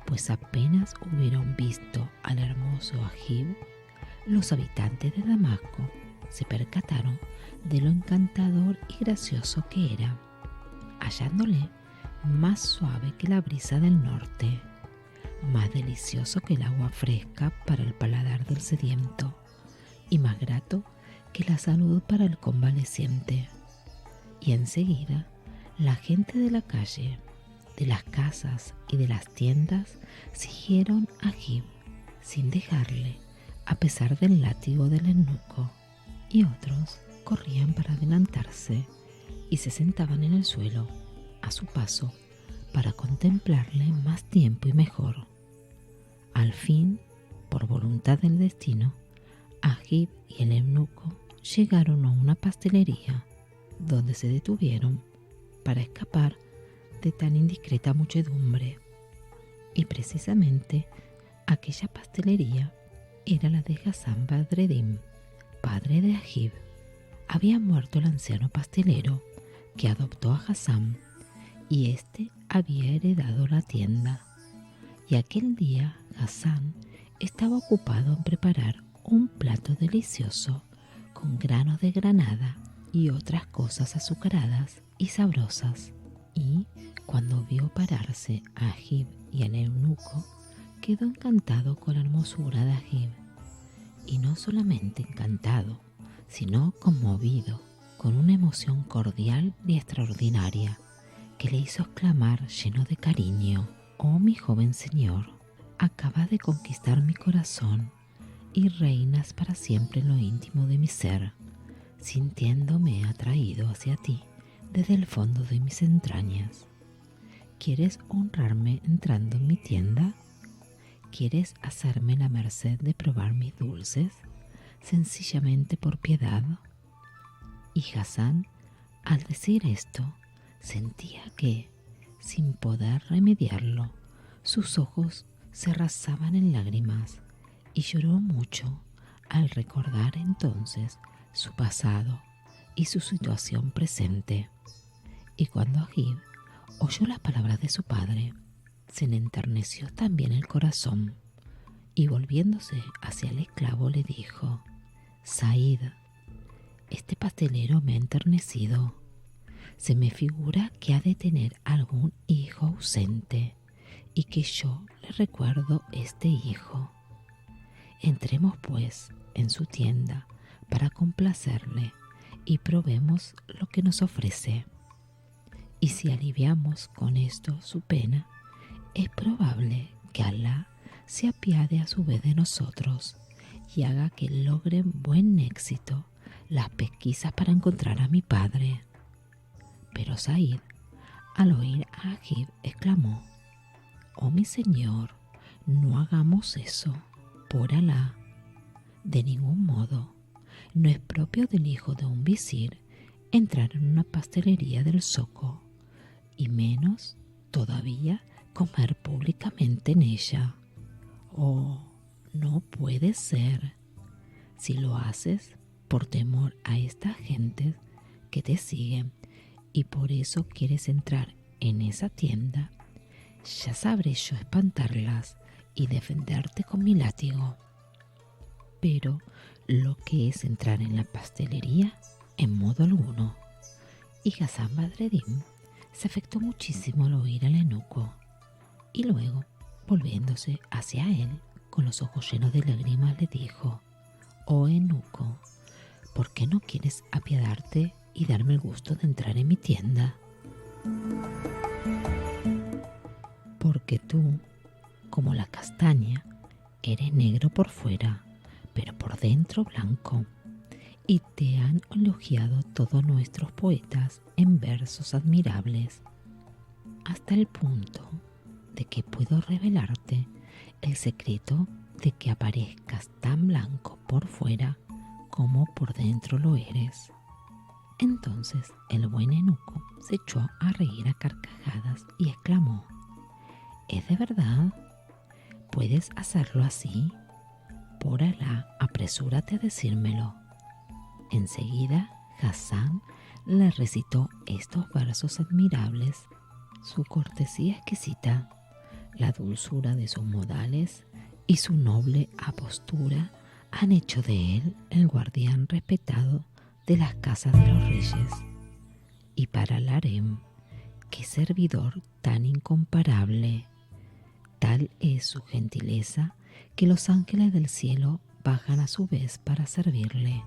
S1: pues apenas hubieron visto al hermoso Agib, Los habitantes de Damasco se percataron de lo encantador y gracioso que era, hallándole más suave que la brisa del norte, más delicioso que el agua fresca para el paladar del sediento y más grato que la salud para el convaleciente. Y enseguida la gente de la calle, de las casas y de las tiendas siguieron a Agib sin dejarle, a pesar del látigo del eunuco, y otros corrían para adelantarse y se sentaban en el suelo a su paso para contemplarle más tiempo y mejor. Al fin, por voluntad del destino, Agib y el eunuco llegaron a una pastelería donde se detuvieron para escapar de tan indiscreta muchedumbre. Y precisamente aquella pastelería era la de Hassan Badreddin, padre de Agib. Había muerto el anciano pastelero que adoptó a Hassan y éste había heredado la tienda. Y aquel día Hassan estaba ocupado en preparar un plato delicioso con granos de granada y otras cosas azucaradas y sabrosas. Y cuando vio pararse a Agib y al eunuco, quedó encantado con la hermosura de Agib. Y no solamente encantado, sino conmovido con una emoción cordial y extraordinaria que le hizo exclamar lleno de cariño: «Oh, mi joven señor, acabas de conquistar mi corazón y reinas para siempre en lo íntimo de mi ser, sintiéndome atraído hacia ti desde el fondo de mis entrañas. ¿Quieres honrarme entrando en mi tienda? ¿Quieres hacerme la merced de probar mis dulces, sencillamente por piedad?» Y Hassan, al decir esto, sentía que, sin poder remediarlo, sus ojos se arrasaban en lágrimas y lloró mucho al recordar entonces su pasado y su situación presente. Y cuando Agib oyó las palabras de su padre, se le enterneció también el corazón, y volviéndose hacia el esclavo le dijo: «Said, este pastelero me ha enternecido. Se me figura que ha de tener algún hijo ausente y que yo le recuerdo este hijo. Entremos pues en su tienda para complacerle y probemos lo que nos ofrece. Y si aliviamos con esto su pena, es probable que Alá se apiade a su vez de nosotros y haga que logren buen éxito las pesquisas para encontrar a mi padre». Pero Said, al oír a Agib, exclamó: «Oh, mi señor, no hagamos eso, por Alá. De ningún modo. No es propio del hijo de un visir entrar en una pastelería del zoco, y menos todavía comer públicamente en ella. Oh, no puede ser. Si lo haces por temor a estas gentes que te siguen y por eso quieres entrar en esa tienda, ya sabré yo espantarlas y defenderte con mi látigo. Pero lo que es entrar en la pastelería, en modo alguno». Y Hassan Badreddin se afectó muchísimo al oír al eunuco, y luego, volviéndose hacia él con los ojos llenos de lágrimas, le dijo: «Oh eunuco, ¿por qué no quieres apiadarte y darme el gusto de entrar en mi tienda? Porque tú, como la castaña, eres negro por fuera, pero por dentro blanco, y te han elogiado todos nuestros poetas en versos admirables, hasta el punto de que puedo revelarte el secreto de que aparezcas tan blanco por fuera como por dentro lo eres». Entonces el buen eunuco se echó a reír a carcajadas y exclamó: «¿Es de verdad? ¿Puedes hacerlo así? Por Alá, apresúrate a decírmelo». Enseguida Hassan le recitó estos versos admirables: su cortesía exquisita, la dulzura de sus modales y su noble apostura han hecho de él el guardián respetado de las casas de los reyes. Y para el harem, qué servidor tan incomparable. Tal es su gentileza que los ángeles del cielo bajan a su vez para servirle.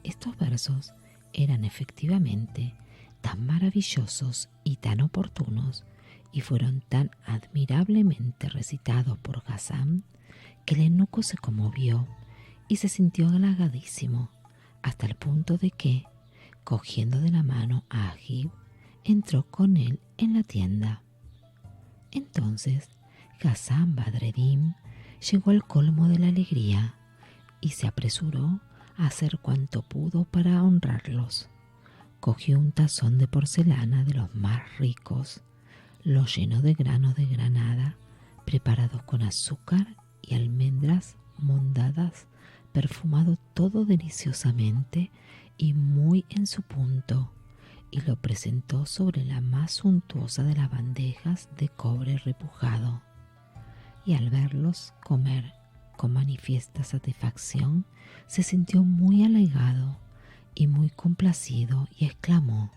S1: Estos versos eran efectivamente tan maravillosos y tan oportunos, y fueron tan admirablemente recitados por Hassan, que el eunuco se conmovió y se sintió halagadísimo, hasta el punto de que, cogiendo de la mano a Agib, entró con él en la tienda. Entonces Hassan Badreddin llegó al colmo de la alegría y se apresuró a hacer cuanto pudo para honrarlos. Cogió un tazón de porcelana de los más ricos, lo llenó de granos de granada preparados con azúcar y almendras mondadas, perfumado todo deliciosamente y muy en su punto, y lo presentó sobre la más suntuosa de las bandejas de cobre repujado. Y al verlos comer con manifiesta satisfacción, se sintió muy halagado y muy complacido y exclamó: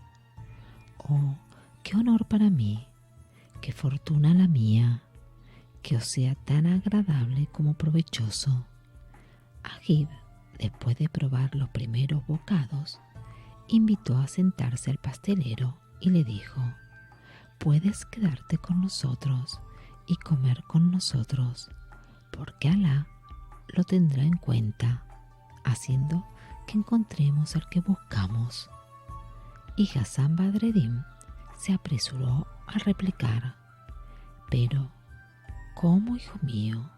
S1: «Oh, qué honor para mí, qué fortuna la mía, que os sea tan agradable como provechoso». Agib, después de probar los primeros bocados, invitó a sentarse al pastelero y le dijo: «Puedes quedarte con nosotros y comer con nosotros, porque Alá lo tendrá en cuenta, haciendo que encontremos al que buscamos». Y Hassan Badreddin se apresuró a replicar: «Pero, ¿cómo, hijo mío?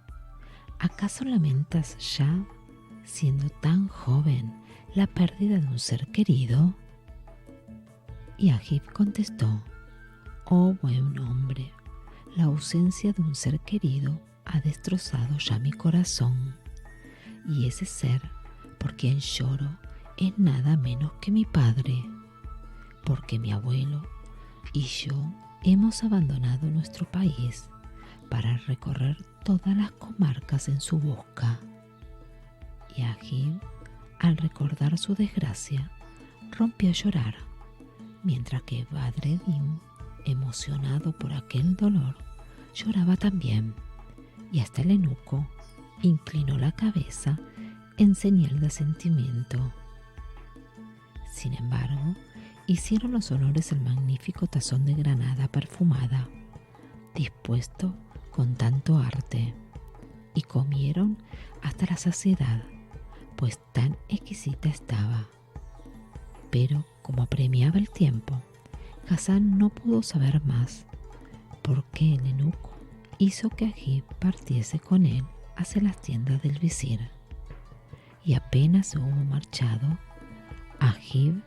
S1: ¿Acaso lamentas ya, siendo tan joven, la pérdida de un ser querido?» Y Agib contestó: «Oh buen hombre, la ausencia de un ser querido ha destrozado ya mi corazón, y ese ser por quien lloro es nada menos que mi padre, porque mi abuelo y yo hemos abandonado nuestro país para recorrer todas las comarcas en su busca». Y Agib, al recordar su desgracia, rompió a llorar, mientras que Badreddin, emocionado por aquel dolor, lloraba también, y hasta el eunuco inclinó la cabeza en señal de asentimiento. Sin embargo, hicieron los honores al magnífico tazón de granada perfumada, dispuesto con tanto arte, y comieron hasta la saciedad, pues tan exquisita estaba. Pero como apremiaba el tiempo, Hassan no pudo saber más, porque el eunuco hizo que Agib partiese con él hacia las tiendas del visir. Y apenas se hubo marchado, Agib,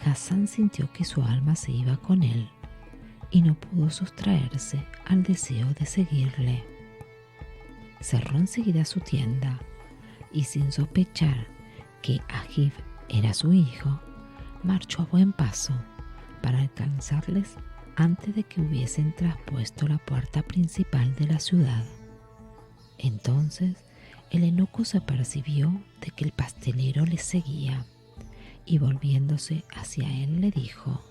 S1: Hassan sintió que su alma se iba con él y no pudo sustraerse al deseo de seguirle. Cerró enseguida su tienda y, sin sospechar que Agib era su hijo, marchó a buen paso para alcanzarles antes de que hubiesen traspuesto la puerta principal de la ciudad. Entonces el eunuco se apercibió de que el pastelero le seguía, y volviéndose hacia él le dijo: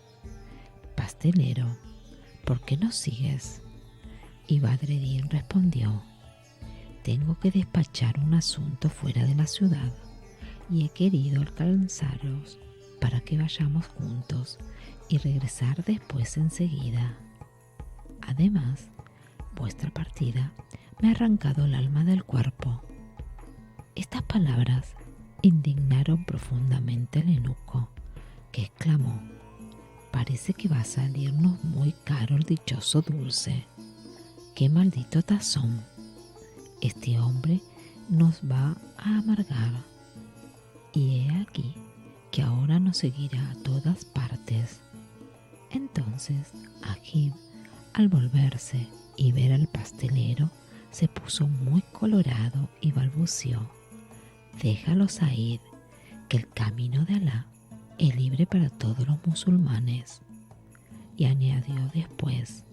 S1: «Pastelero, ¿por qué nos sigues?». Y Badreddin respondió: «Tengo que despachar un asunto fuera de la ciudad, y he querido alcanzaros para que vayamos juntos y regresar después enseguida. Además, vuestra partida me ha arrancado el alma del cuerpo». Estas palabras indignaron profundamente al eunuco, que exclamó: «Parece que va a salirnos muy caro el dichoso dulce. ¡Qué maldito tazón! Este hombre nos va a amargar. Y he aquí que ahora nos seguirá a todas partes». Entonces Agib, al volverse y ver al pastelero, se puso muy colorado y balbució: «Déjalos ir, que el camino de Alá es libre para todos los musulmanes». Y añadió después: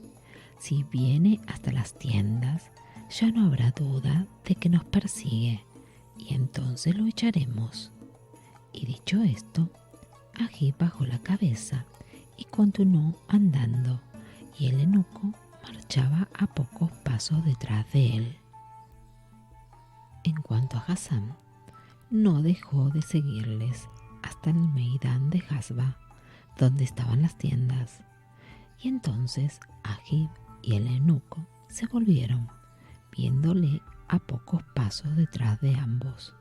S1: «Si viene hasta las tiendas, ya no habrá duda de que nos persigue y entonces lo echaremos. Y dicho esto, Agib bajó la cabeza y continuó andando, y el eunuco marchaba a pocos pasos detrás de él. En cuanto a Hassán, no dejó de seguirles hasta el Meidán de Hasba, donde estaban las tiendas. Y entonces Agib y el eunuco se volvieron, viéndole a pocos pasos detrás de ambos.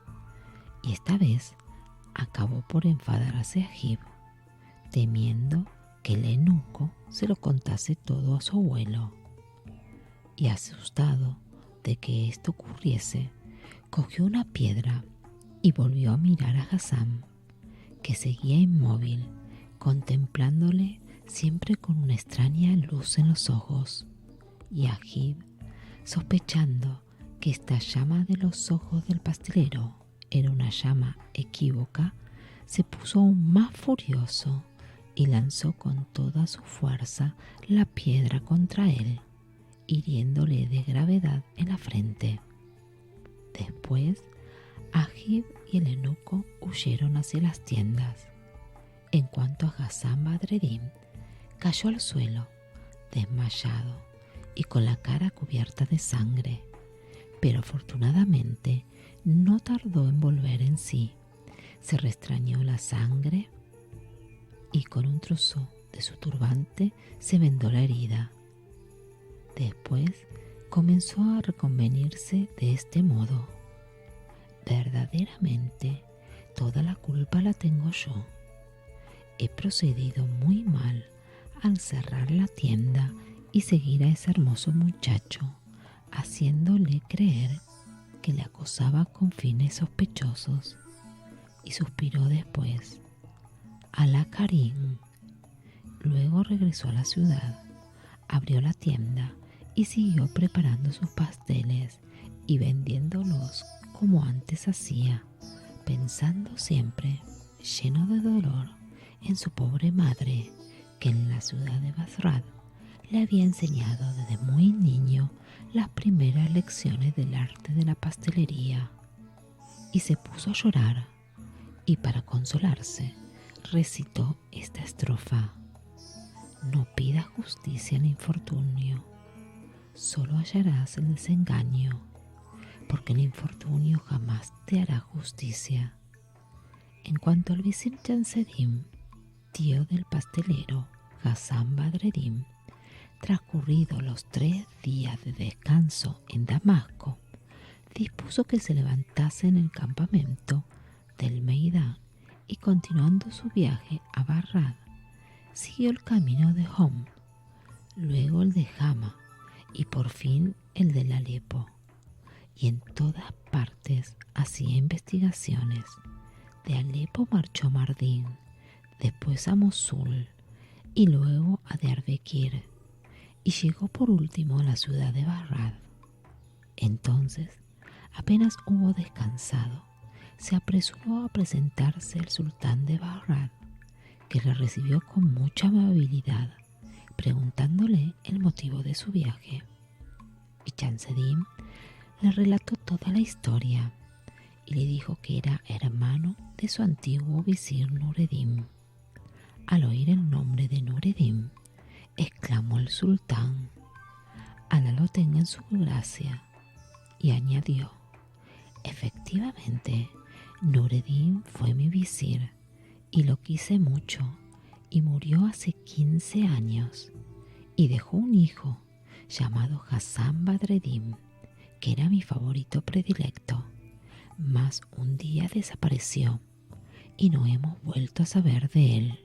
S1: Y esta vez acabó por enfadarse Agib, temiendo que el eunuco se lo contase todo a su abuelo. Y asustado de que esto ocurriese, cogió una piedra y volvió a mirar a Hassán, que seguía inmóvil, contemplándole siempre con una extraña luz en los ojos. Y Agib, sospechando que esta llama de los ojos del pastelero era una llama equívoca, se puso aún más furioso y lanzó con toda su fuerza la piedra contra él, hiriéndole de gravedad en la frente. Después, Agib y el eunuco huyeron hacia las tiendas. En cuanto a Hassán Badreddin, cayó al suelo, desmayado y con la cara cubierta de sangre, pero afortunadamente no tardó en volver en sí. Se restreñó la sangre y con un trozo de su turbante se vendó la herida. Después comenzó a reconvenirse de este modo: verdaderamente toda la culpa la tengo yo. He procedido muy mal al cerrar la tienda y seguir a ese hermoso muchacho, haciéndole creer que le acosaba con fines sospechosos. Y suspiró después: Alá Karim. Luego regresó a la ciudad, abrió la tienda y siguió preparando sus pasteles y vendiéndolos como antes hacía, pensando siempre, lleno de dolor, en su pobre madre, que en la ciudad de Basrad le había enseñado desde muy niño las primeras lecciones del arte de la pastelería. Y se puso a llorar, y para consolarse recitó esta estrofa: no pidas justicia al infortunio, solo hallarás el desengaño, porque el infortunio jamás te hará justicia. En cuanto al visir Jamseddin, tío del pastelero Hassán Badreddin, transcurridos los 3 días de descanso en Damasco, dispuso que se levantase en el campamento del Meidán y, continuando su viaje a Barrad, siguió el camino de Homs, luego el de Hama y por fin el del Alepo, y en todas partes hacía investigaciones. De Alepo marchó a Mardin, después a Mosul y luego a Diyarbakir, y llegó por último a la ciudad de Barrad. Entonces, apenas hubo descansado, se apresuró a presentarse el sultán de Barrad, que le recibió con mucha amabilidad, preguntándole el motivo de su viaje. Y Jamseddin le relató toda la historia y le dijo que era hermano de su antiguo visir Nureddin. Al oír el nombre de Nureddin, exclamó el sultán: Alá lo tenga en su gracia, y añadió: efectivamente, Nureddin fue mi visir y lo quise mucho, y murió hace 15 años, y dejó un hijo llamado Hassán Badreddin, que era mi favorito predilecto, mas un día desapareció y no hemos vuelto a saber de él.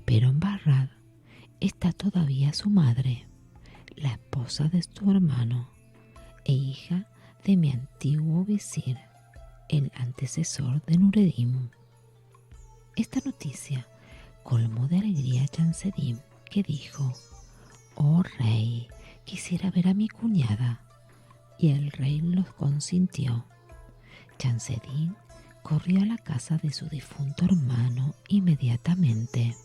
S1: Pero en Barrad está todavía su madre, la esposa de tu hermano e hija de mi antiguo visir, el antecesor de Nureddin. Esta noticia colmó de alegría a Jamseddin, que dijo: oh rey, quisiera ver a mi cuñada. Y el rey los consintió. Jamseddin corrió a la casa de su difunto hermano inmediatamente,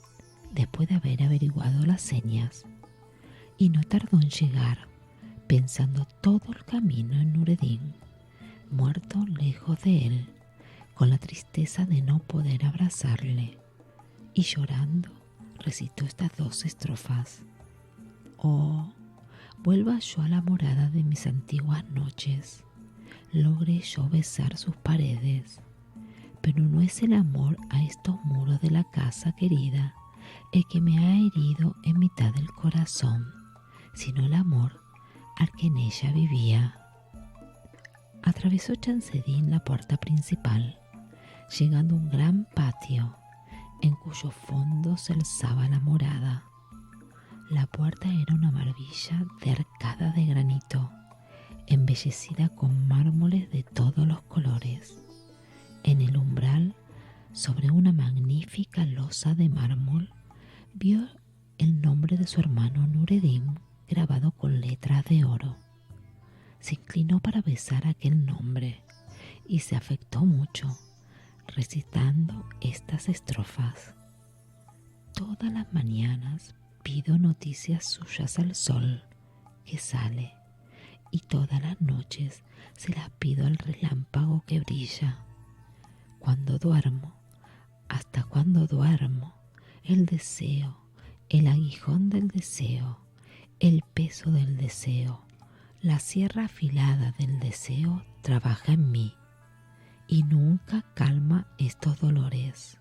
S1: después de haber averiguado las señas, y no tardó en llegar, pensando todo el camino en Nureddin, muerto lejos de él, con la tristeza de no poder abrazarle, y llorando recitó estas 2 estrofas. Oh, vuelva yo a la morada de mis antiguas noches, logré yo besar sus paredes, pero no es el amor a estos muros de la casa querida el que me ha herido en mitad del corazón, sino el amor al que en ella vivía. Atravesó Chancedín la puerta principal, llegando a un gran patio en cuyo fondo se alzaba la morada. La puerta era una maravilla de arcada de granito, embellecida con mármoles de todos los colores. En el umbral, sobre una magnífica losa de mármol, vio el nombre de su hermano Nureddin grabado con letras de oro. Se inclinó para besar aquel nombre y se afectó mucho, recitando estas estrofas. Todas las mañanas pido noticias suyas al sol que sale, y todas las noches se las pido al relámpago que brilla. Cuando duermo, hasta cuando duermo, el deseo, el aguijón del deseo, el peso del deseo, la sierra afilada del deseo trabaja en mí y nunca calma estos dolores.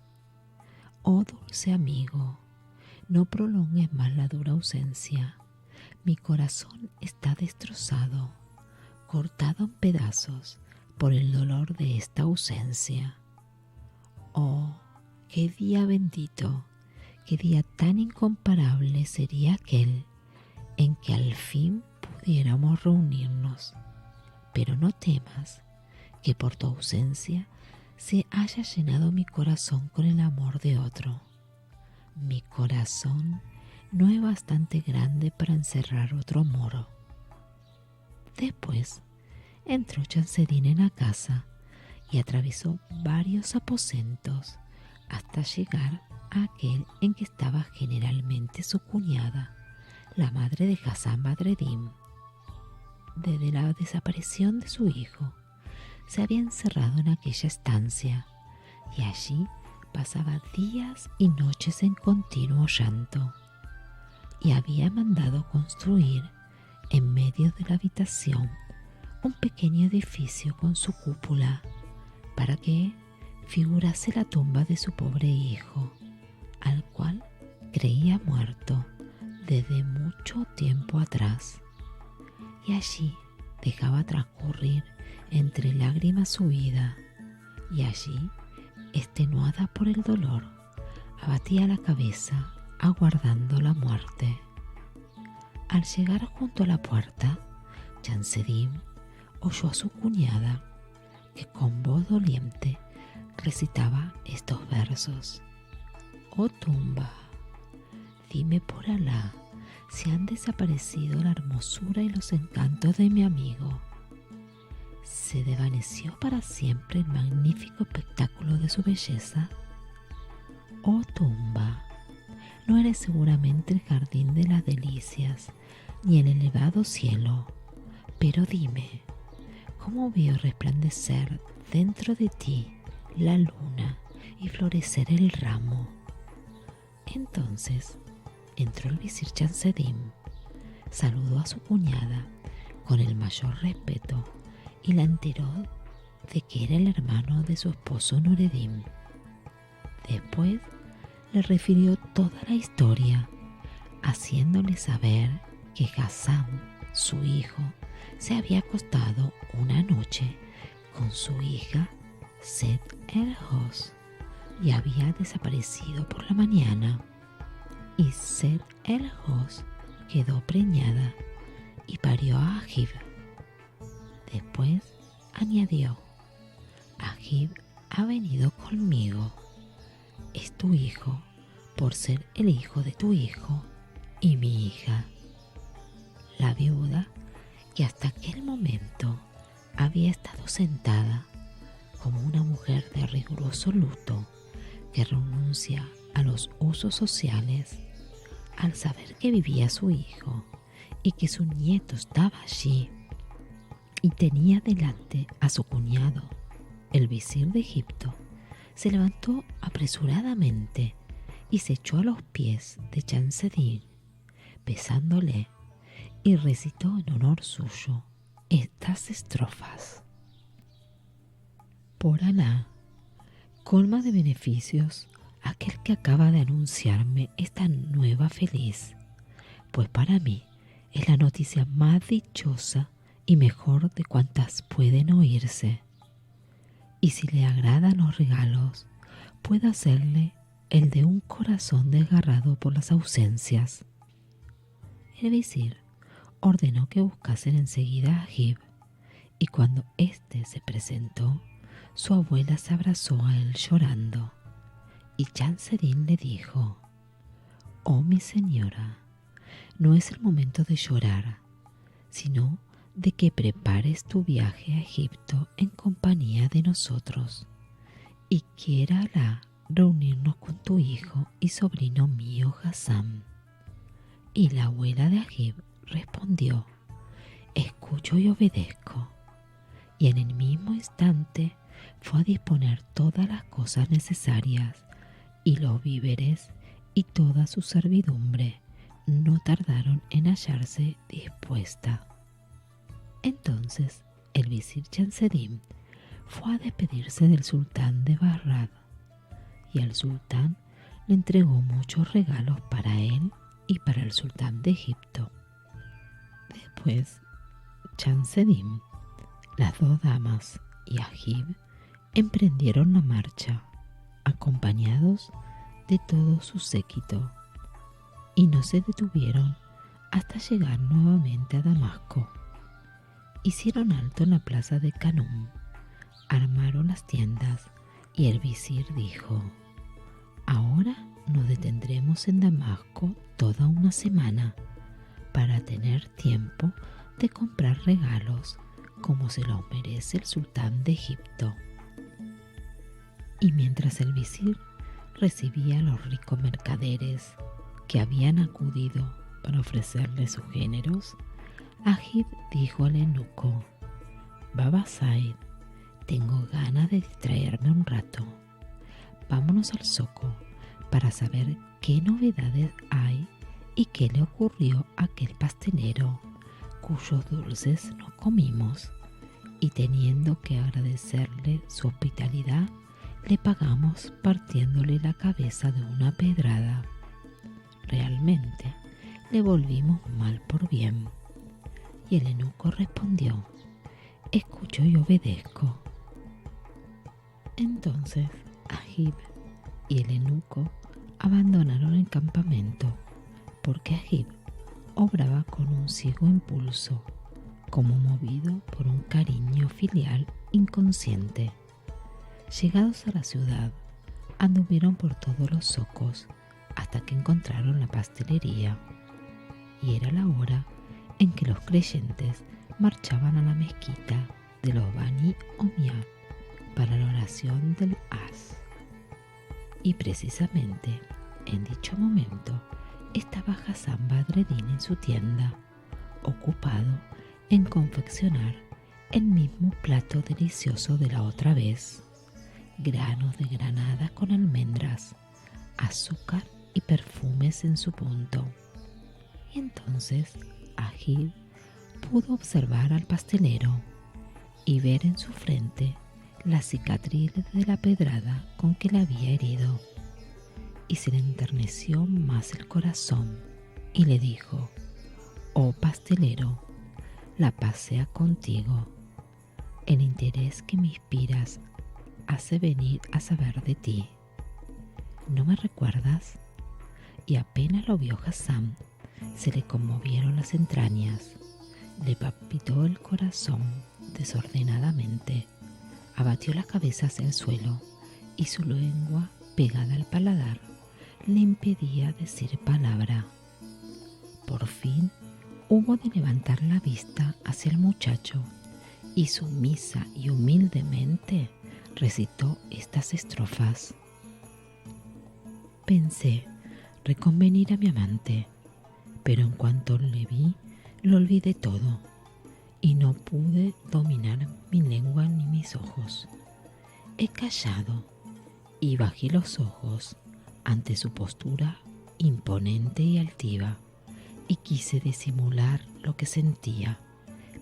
S1: Oh dulce amigo, no prolongues más la dura ausencia. Mi corazón está destrozado, cortado en pedazos por el dolor de esta ausencia. Oh, qué día bendito, qué día tan incomparable sería aquel en que al fin pudiéramos reunirnos. Pero no temas que por tu ausencia se haya llenado mi corazón con el amor de otro. Mi corazón no es bastante grande para encerrar otro amor. Después entró Chancedín en la casa y atravesó varios aposentos hasta llegar a aquel en que estaba generalmente su cuñada, la madre de Hassan Badreddin. Desde la desaparición de su hijo, se había encerrado en aquella estancia y allí pasaba días y noches en continuo llanto, y había mandado construir en medio de la habitación un pequeño edificio con su cúpula para que figurase la tumba de su pobre hijo, al cual creía muerto desde mucho tiempo atrás, y allí dejaba transcurrir entre lágrimas su vida, y allí, extenuada por el dolor, abatía la cabeza aguardando la muerte. Al llegar junto a la puerta, Chancedín oyó a su cuñada, que con voz doliente recitaba estos versos. Oh tumba, dime por Alá si han desaparecido la hermosura y los encantos de mi amigo. ¿Se desvaneció para siempre el magnífico espectáculo de su belleza? Oh tumba, no eres seguramente el jardín de las delicias, ni el elevado cielo, pero dime, ¿cómo veo resplandecer dentro de ti la luna y florecer el ramo? Entonces entró el visir Chancedín, saludó a su cuñada con el mayor respeto y la enteró de que era el hermano de su esposo Nureddin. Después le refirió toda la historia, haciéndole saber que Hassan, su hijo, se había acostado una noche con su hija Seth el-Hos y había desaparecido por la mañana, y Seth el-Hos quedó preñada y parió a Agib. Después añadió: Agib ha venido conmigo, es tu hijo por ser el hijo de tu hijo y mi hija. La viuda, que hasta aquel momento había estado sentada como una mujer de riguroso luto que renuncia a los usos sociales, al saber que vivía su hijo y que su nieto estaba allí, y tenía delante a su cuñado, el visir de Egipto, se levantó apresuradamente y se echó a los pies de Chansedín, besándole, y recitó en honor suyo estas estrofas. Por Alá, colma de beneficios aquel que acaba de anunciarme esta nueva feliz, pues para mí es la noticia más dichosa y mejor de cuantas pueden oírse. Y si le agradan los regalos, puedo hacerle el de un corazón desgarrado por las ausencias. El visir ordenó que buscasen enseguida a Agib, y cuando éste se presentó, su abuela se abrazó a él llorando, y Chansedín le dijo: «Oh mi señora, no es el momento de llorar, sino de que prepares tu viaje a Egipto en compañía de nosotros, y quiera Alá reunirnos con tu hijo y sobrino mío Hassán». Y la abuela de Agib respondió: «Escucho y obedezco». Y en el mismo instante fue a disponer todas las cosas necesarias, y los víveres y toda su servidumbre no tardaron en hallarse dispuesta. Entonces el visir Chansedín fue a despedirse del sultán de Bagdad, y al sultán le entregó muchos regalos para él y para el sultán de Egipto. Después, Chansedín, las dos damas y Agib emprendieron la marcha, acompañados de todo su séquito, y no se detuvieron hasta llegar nuevamente a Damasco. Hicieron alto en la plaza de Canum, armaron las tiendas, y el visir dijo: «Ahora nos detendremos en Damasco toda una semana para tener tiempo de comprar regalos como se los merece el sultán de Egipto». Y mientras el visir recibía a los ricos mercaderes que habían acudido para ofrecerle sus géneros, Agib dijo al eunuco: «Baba Said, tengo ganas de distraerme un rato. Vámonos al zoco para saber qué novedades hay y qué le ocurrió a aquel pastelero cuyos dulces no comimos, y teniendo que agradecerle su hospitalidad, le pagamos partiéndole la cabeza de una pedrada. Realmente le volvimos mal por bien». Y el eunuco respondió: «Escucho y obedezco». Entonces Agib y el eunuco abandonaron el campamento, porque Agib obraba con un ciego impulso, como movido por un cariño filial inconsciente. Llegados a la ciudad, anduvieron por todos los zocos hasta que encontraron la pastelería, y era la hora en que los creyentes marchaban a la mezquita de los Bani Omiyad para la oración del As. Y precisamente en dicho momento estaba Hassán Badreddin en su tienda, ocupado en confeccionar el mismo plato delicioso de la otra vez: granos de granada con almendras, azúcar y perfumes en su punto. Y entonces Agib pudo observar al pastelero y ver en su frente la cicatriz de la pedrada con que le había herido, y se le enterneció más el corazón, y le dijo: «Oh pastelero, la paz sea contigo. El interés que me inspiras hace venir a saber de ti. ¿No me recuerdas?». Y apenas lo vio Hassán, se le conmovieron las entrañas, le palpitó el corazón desordenadamente, abatió la cabeza hacia el suelo, y su lengua, pegada al paladar, le impedía decir palabra. Por fin hubo de levantar la vista hacia el muchacho, y sumisa y humildemente recitó estas estrofas: «Pensé reconvenir a mi amante, pero en cuanto le vi, lo olvidé todo, y no pude dominar mi lengua ni mis ojos. He callado y bajé los ojos ante su postura imponente y altiva, y quise disimular lo que sentía,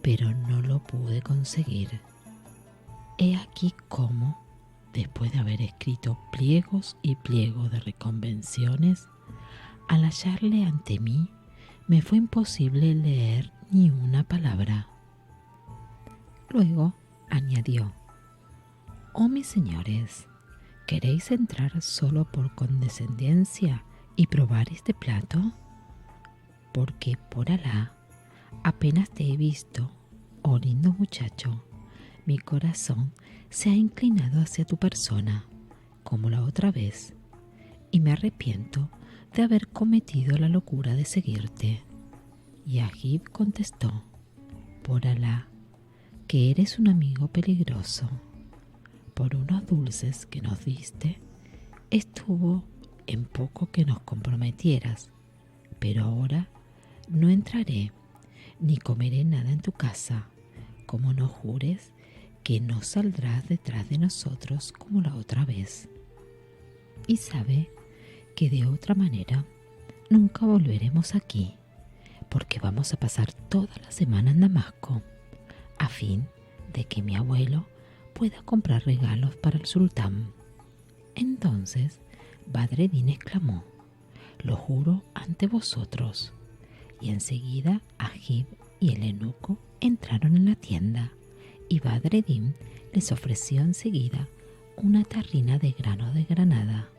S1: pero no lo pude conseguir. He aquí cómo, después de haber escrito pliegos y pliegos de reconvenciones, al hallarle ante mí, me fue imposible leer ni una palabra. Luego añadió: «Oh, mis señores, ¿queréis entrar solo por condescendencia y probar este plato? Porque por Alá, apenas te he visto, oh lindo muchacho, mi corazón se ha inclinado hacia tu persona, como la otra vez, y me arrepiento de haber cometido la locura de seguirte». Y Agib contestó: «Por Alá, que eres un amigo peligroso. Por unos dulces que nos diste, estuvo en poco que nos comprometieras, pero ahora no entraré ni comeré nada en tu casa, como no jures que no saldrás detrás de nosotros como la otra vez. Y sabe que de otra manera nunca volveremos aquí, porque vamos a pasar toda la semana en Damasco, a fin de que mi abuelo pueda comprar regalos para el sultán». Entonces Badreddin exclamó: «Lo juro ante vosotros». Y enseguida Agib y el eunuco entraron en la tienda, y Badreddin les ofreció enseguida una tarrina de grano de granada,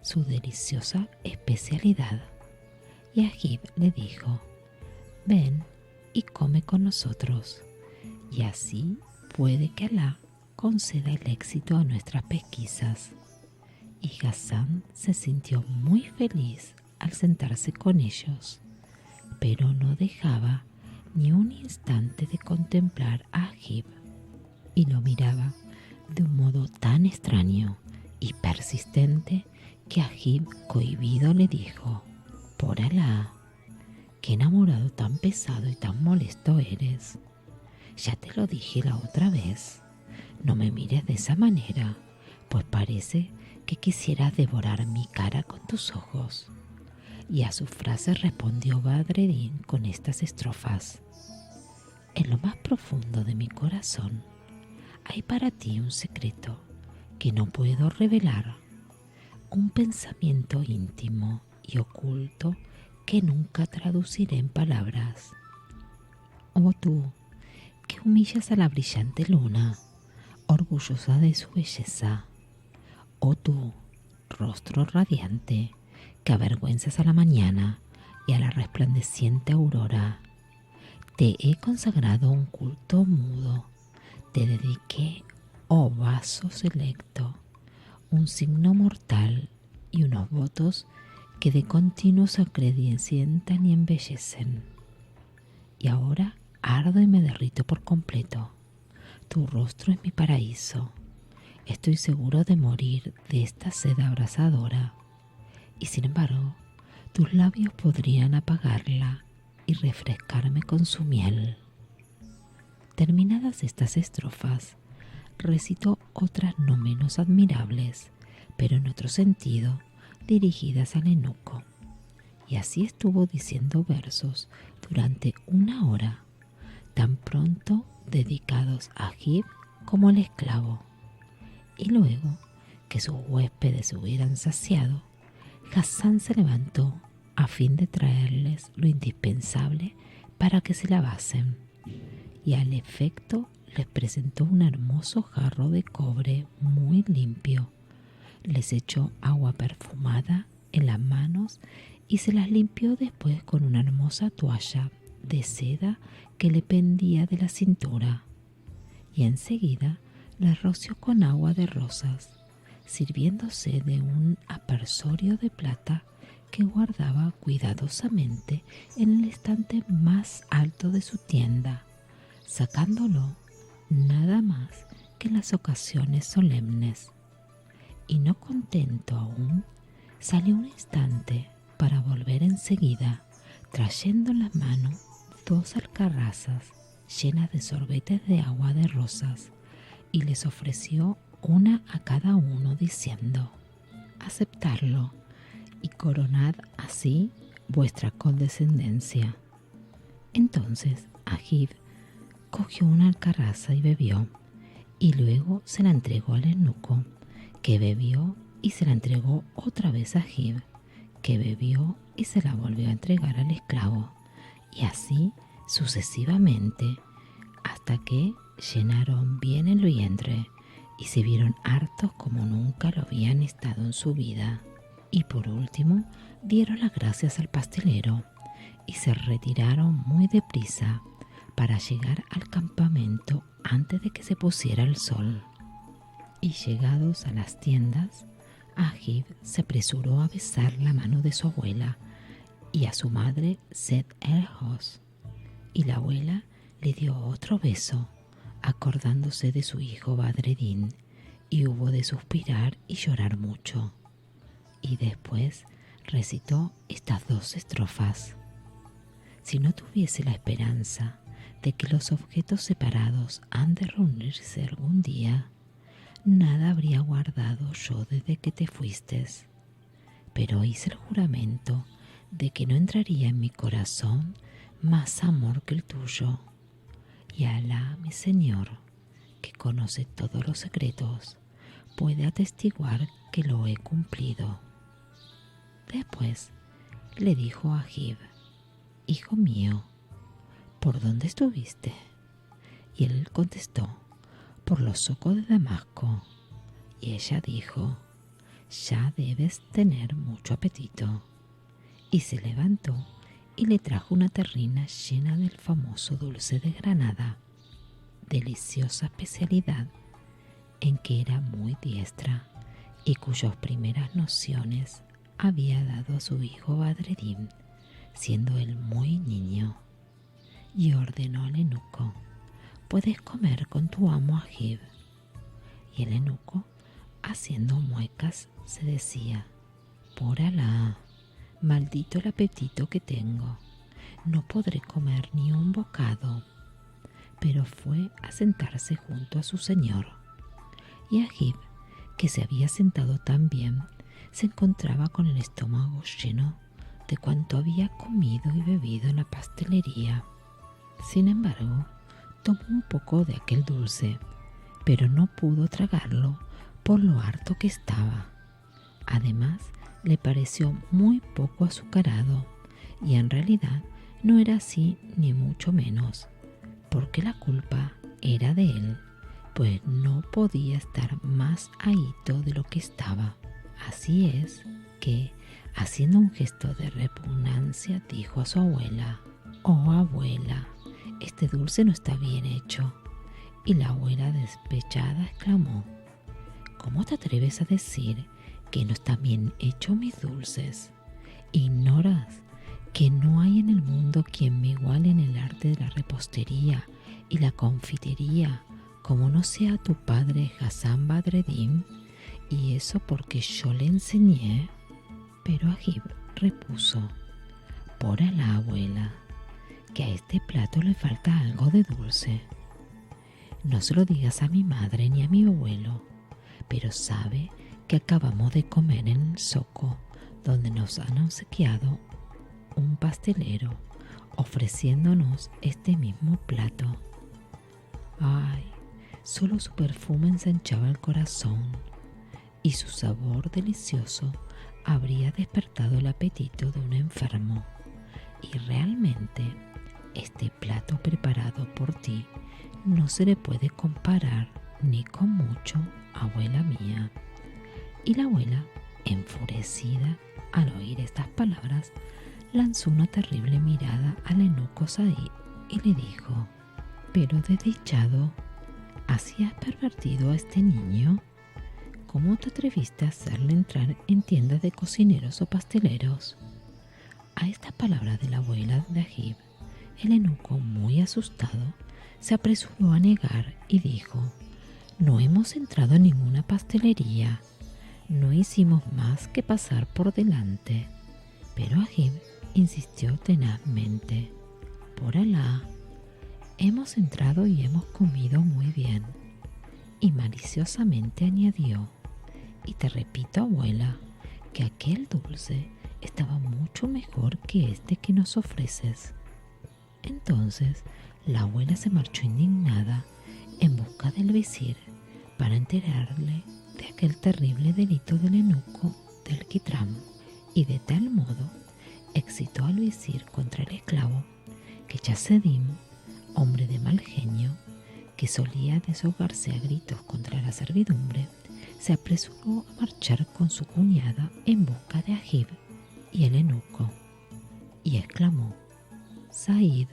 S1: su deliciosa especialidad. Y Agib le dijo: «Ven y come con nosotros, y así puede que Alá conceda el éxito a nuestras pesquisas». Y Ghassan se sintió muy feliz al sentarse con ellos, pero no dejaba ni un instante de contemplar a Agib, y lo miraba de un modo tan extraño y persistente que Agib, cohibido, le dijo: «Por Alá, qué enamorado tan pesado y tan molesto eres. Ya te lo dije la otra vez, no me mires de esa manera, pues parece que quisieras devorar mi cara con tus ojos». Y a su frase respondió Badreddin con estas estrofas: «En lo más profundo de mi corazón hay para ti un secreto que no puedo revelar, un pensamiento íntimo y oculto que nunca traduciré en palabras. Oh tú, que humillas a la brillante luna, orgullosa de su belleza. Oh tú, rostro radiante, que avergüenzas a la mañana y a la resplandeciente aurora. Te he consagrado un culto mudo, te dediqué, oh vaso selecto, un signo mortal y unos votos que de continuo se acrecientan y embellecen. Y ahora ardo y me derrito por completo. Tu rostro es mi paraíso. Estoy seguro de morir de esta sed abrasadora, y sin embargo, tus labios podrían apagarla y refrescarme con su miel». Terminadas estas estrofas, recitó otras no menos admirables, pero en otro sentido, dirigidas al eunuco. Y así estuvo diciendo versos durante 1 hora, tan pronto dedicados a Agib como al esclavo. Y luego que sus huéspedes se hubieran saciado, Ghassan se levantó a fin de traerles lo indispensable para que se lavasen, y al efecto les presentó un hermoso jarro de cobre muy limpio. Les echó agua perfumada en las manos y se las limpió después con una hermosa toalla de seda que le pendía de la cintura, y enseguida las roció con agua de rosas, sirviéndose de un aspersorio de plata que guardaba cuidadosamente en el estante más alto de su tienda, sacándolo nada más que en las ocasiones solemnes. Y no contento aún, salió un instante para volver enseguida, trayendo en la mano 2 alcarrazas llenas de sorbetes de agua de rosas, y les ofreció una a cada uno, diciendo: aceptarlo, y coronad así vuestra condescendencia. Entonces Agib cogió una alcarraza y bebió, y luego se la entregó al eunuco, que bebió, y se la entregó otra vez a Agib, que bebió y se la volvió a entregar al esclavo, y así sucesivamente, hasta que llenaron bien el vientre y se vieron hartos como nunca lo habían estado en su vida. Y por último dieron las gracias al pastelero y se retiraron muy deprisa para llegar al campamento antes de que se pusiera el sol. Y llegados a las tiendas, Agib se apresuró a besar la mano de su abuela y a su madre Seth el-Hoz, y la abuela le dio otro beso, acordándose de su hijo Badreddin, y hubo de suspirar y llorar mucho. Y después recitó estas 2 estrofas. Si no tuviese la esperanza de que los objetos separados han de reunirse algún día, nada habría guardado yo desde que te fuiste, pero hice el juramento de que no entraría en mi corazón más amor que el tuyo, y Alá, mi Señor, que conoce todos los secretos, puede atestiguar que lo he cumplido. Después le dijo a Agib: hijo mío, ¿por dónde estuviste? Y él contestó: por los zocos de Damasco. Y ella dijo: ya debes tener mucho apetito. Y se levantó y le trajo una terrina llena del famoso dulce de granada, deliciosa especialidad en que era muy diestra y cuyas primeras nociones había dado a su hijo Badreddin, siendo él muy niño. Y ordenó al eunuco: puedes comer con tu amo Agib. Y el eunuco, haciendo muecas, se decía: por Alá, maldito el apetito que tengo, no podré comer ni un bocado. Pero fue a sentarse junto a su señor. Y Agib, que se había sentado también, se encontraba con el estómago lleno de cuanto había comido y bebido en la pastelería. Sin embargo, tomó un poco de aquel dulce, pero no pudo tragarlo por lo harto que estaba. Además, le pareció muy poco azucarado, y en realidad no era así ni mucho menos, porque la culpa era de él, pues no podía estar más ahito de lo que estaba. Así es que, haciendo un gesto de repugnancia, dijo a su abuela: oh abuela, este dulce no está bien hecho. Y la abuela, despechada, exclamó: ¿cómo te atreves a decir que no están bien hechos mis dulces? ¿Ignoras que no hay en el mundo quien me iguale en el arte de la repostería y la confitería, como no sea tu padre Hassan Badreddin? Y eso porque yo le enseñé. Pero Agib repuso: por Alá, abuela, que a este plato le falta algo de dulce. No se lo digas a mi madre ni a mi abuelo, pero sabe que acabamos de comer en el zoco, donde nos han obsequiado un pastelero, ofreciéndonos este mismo plato. Ay, solo su perfume ensanchaba el corazón, y su sabor delicioso habría despertado el apetito de un enfermo. Y realmente, este plato preparado por ti no se le puede comparar ni con mucho, abuela mía. Y la abuela, enfurecida al oír estas palabras, lanzó una terrible mirada al eunuco Said y le dijo: pero desdichado, ¿así has pervertido a este niño? ¿Cómo te atreviste a hacerle entrar en tiendas de cocineros o pasteleros? A esta palabra de la abuela de Agib, el eunuco, muy asustado, se apresuró a negar y dijo: no hemos entrado en ninguna pastelería, no hicimos más que pasar por delante. Pero Agib insistió tenazmente: por Alá, hemos entrado y hemos comido muy bien. Y maliciosamente añadió: y te repito, abuela, que aquel dulce estaba mucho mejor que este que nos ofreces. Entonces la abuela se marchó indignada en busca del visir para enterarle de aquel terrible delito del eunuco del quitrán, y de tal modo excitó al visir contra el esclavo que Yasedim, hombre de mal genio, que solía desahogarse a gritos contra la servidumbre, se apresuró a marchar con su cuñada en busca de Agib y el eunuco, y exclamó: Said,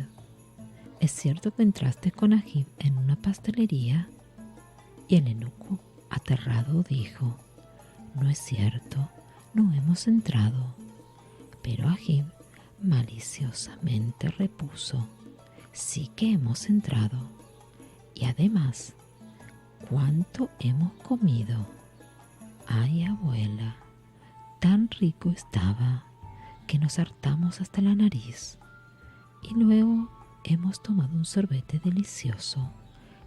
S1: ¿es cierto que entraste con Agib en una pastelería? Y el eunuco, aterrado, dijo: no es cierto, no hemos entrado. Pero Agib maliciosamente repuso: sí que hemos entrado, y además, ¿cuánto hemos comido? Ay, abuela, tan rico estaba que nos hartamos hasta la nariz, y luego hemos tomado un sorbete delicioso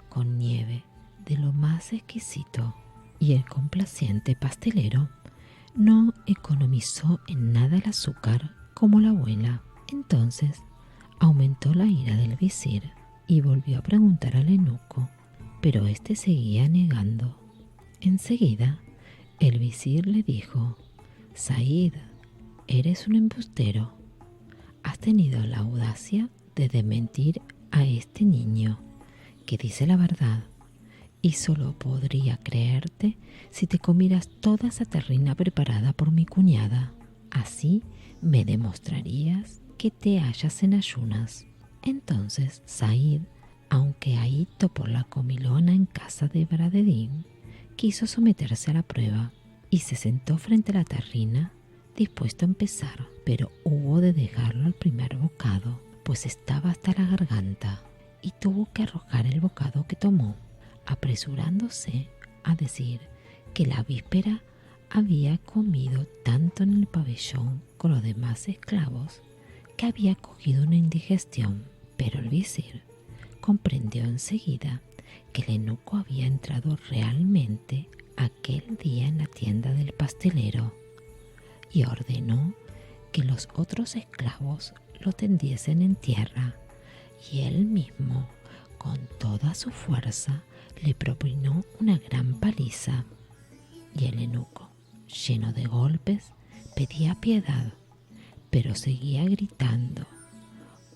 S1: con nieve de lo más exquisito. Y el complaciente pastelero no economizó en nada el azúcar como la abuela. Entonces aumentó la ira del visir y volvió a preguntar al eunuco, pero éste seguía negando. Enseguida el visir le dijo: Said, eres un embustero. Has tenido la audacia de desmentir a este niño, que dice la verdad, y solo podría creerte si te comieras toda esa terrina preparada por mi cuñada. Así me demostrarías que te hallas en ayunas. Entonces Said, aunque ahito por la comilona en casa de Baradedim, quiso someterse a la prueba y se sentó frente a la terrina dispuesto a empezar, pero hubo de dejarlo al primer bocado, pues estaba hasta la garganta, y tuvo que arrojar el bocado que tomó, apresurándose a decir que la víspera había comido tanto en el pabellón con los demás esclavos que había cogido una indigestión. Pero el visir comprendió enseguida que el eunuco había entrado realmente aquel día en la tienda del pastelero y ordenó que los otros esclavos lo tendiesen en tierra, y él mismo, con toda su fuerza, le propinó una gran paliza. Y el eunuco, lleno de golpes, pedía piedad, pero seguía gritando: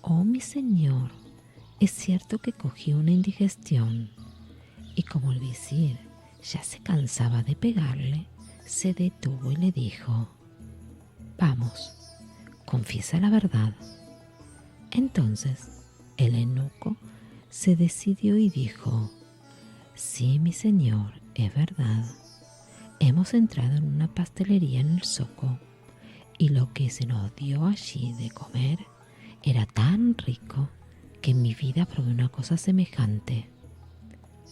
S1: «Oh, mi señor, es cierto que cogí una indigestión». Y como el visir ya se cansaba de pegarle, se detuvo y le dijo: «Vamos, confiesa la verdad». Entonces el eunuco se decidió y dijo: «Sí, mi señor, es verdad. Hemos entrado en una pastelería en el zoco, y lo que se nos dio allí de comer era tan rico que en mi vida probé una cosa semejante.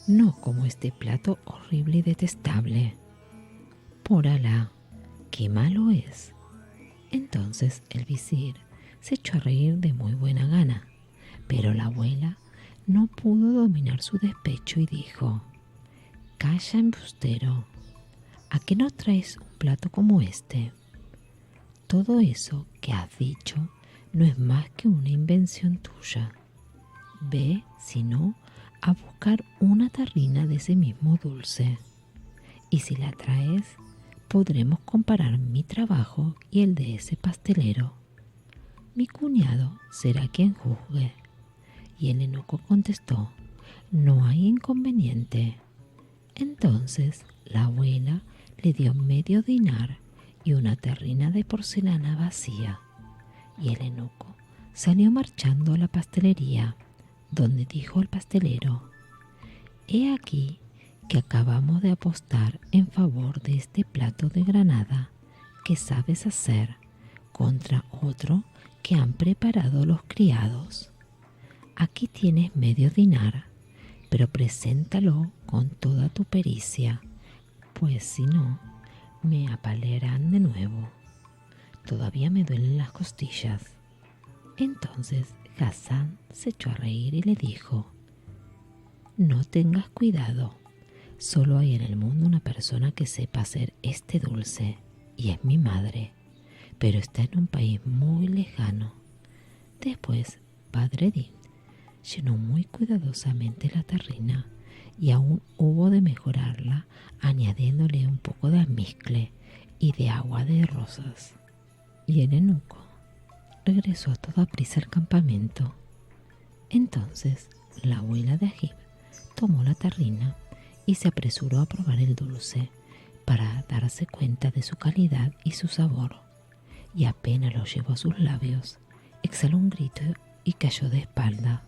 S1: No como este plato horrible y detestable. Por Alá, qué malo es». Entonces el visir se echó a reír de muy buena gana, pero la abuela no pudo dominar su despecho y dijo: «Calla, embustero, ¿a qué no traes un plato como este? Todo eso que has dicho no es más que una invención tuya. Ve, si no, a buscar una tarrina de ese mismo dulce, y si la traes, podremos comparar mi trabajo y el de ese pastelero. Mi cuñado será quien juzgue». Y el eunuco contestó: «No hay inconveniente». Entonces la abuela le dio medio dinar y una terrina de porcelana vacía, y el eunuco salió marchando a la pastelería, donde dijo al pastelero: «He aquí que acabamos de apostar en favor de este plato de granada que sabes hacer contra otro que han preparado los criados. Aquí tienes medio dinar, pero preséntalo con toda tu pericia, pues si no, me apalearán de nuevo. Todavía me duelen las costillas». Entonces Hasan se echó a reír y le dijo: «No tengas cuidado. Solo hay en el mundo una persona que sepa hacer este dulce, y es mi madre, pero está en un país muy lejano». Después, Badreddin llenó muy cuidadosamente la terrina y aún hubo de mejorarla añadiéndole un poco de almizcle y de agua de rosas. Y el eunuco regresó a toda prisa al campamento. Entonces la abuela de Agib tomó la terrina y se apresuró a probar el dulce para darse cuenta de su calidad y su sabor, y apenas lo llevó a sus labios, exhaló un grito y cayó de espalda.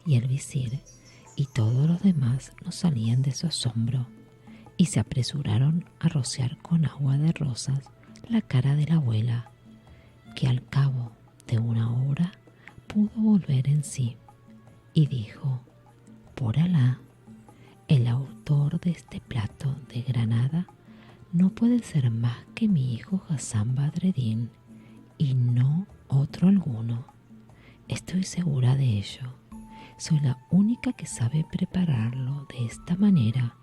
S1: Y el visir y todos los demás no salían de su asombro y se apresuraron a rociar con agua de rosas la cara de la abuela, que al cabo de una hora pudo volver en sí y dijo: «Por Alá, el autor de este plato de granada no puede ser más que mi hijo Hasan Badreddin y no otro alguno. Estoy segura de ello. Soy la única que sabe prepararlo de esta manera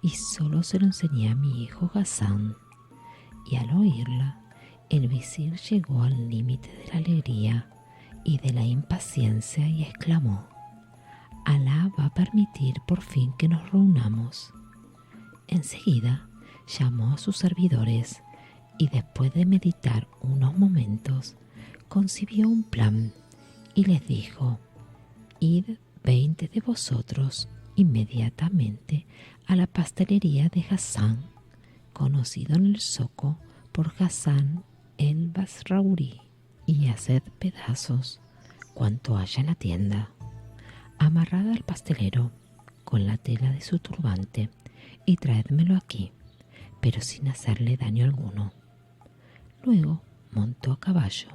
S1: y solo se lo enseñé a mi hijo Hasan». Y al oírla, el visir llegó al límite de la alegría y de la impaciencia y exclamó: «Alá va a permitir por fin que nos reunamos». Enseguida llamó a sus servidores y después de meditar unos momentos concibió un plan y les dijo: «Id 20 de vosotros inmediatamente a la pastelería de Hasan, conocido en el zoco por Hasan el Basrauri, y haced pedazos cuanto haya en la tienda. Amarrad al pastelero con la tela de su turbante y traédmelo aquí, pero sin hacerle daño alguno». Luego montó a caballo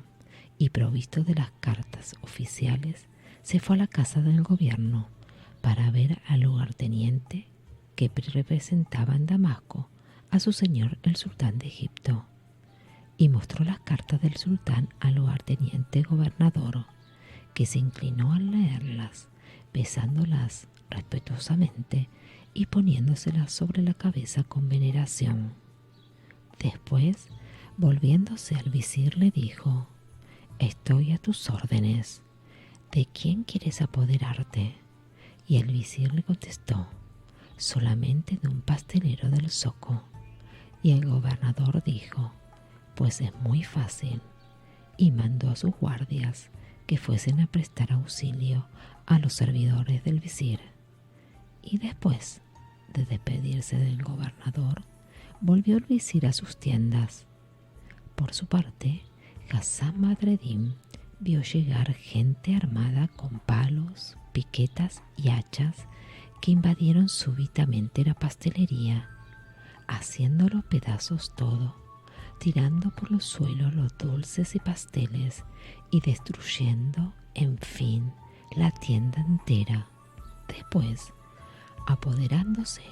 S1: y, provisto de las cartas oficiales, se fue a la casa del gobierno para ver al lugarteniente que representaba en Damasco a su señor el sultán de Egipto, y mostró las cartas del sultán al lugarteniente gobernador, que se inclinó al leerlas, besándolas respetuosamente y poniéndoselas sobre la cabeza con veneración. Después, volviéndose al visir, le dijo: «Estoy a tus órdenes. ¿De quién quieres apoderarte?». Y el visir le contestó: «Solamente de un pastelero del zoco». Y el gobernador dijo: «Pues es muy fácil», y mandó a sus guardias que fuesen a prestar auxilio a los servidores del visir. Y después de despedirse del gobernador, volvió el visir a sus tiendas. Por su parte, Hasan Badreddin vio llegar gente armada con palos, piquetas y hachas que invadieron súbitamente la pastelería, haciéndolo pedazos todo, tirando por los suelos los dulces y pasteles y destruyendo, en fin, la tienda entera. Después, apoderándose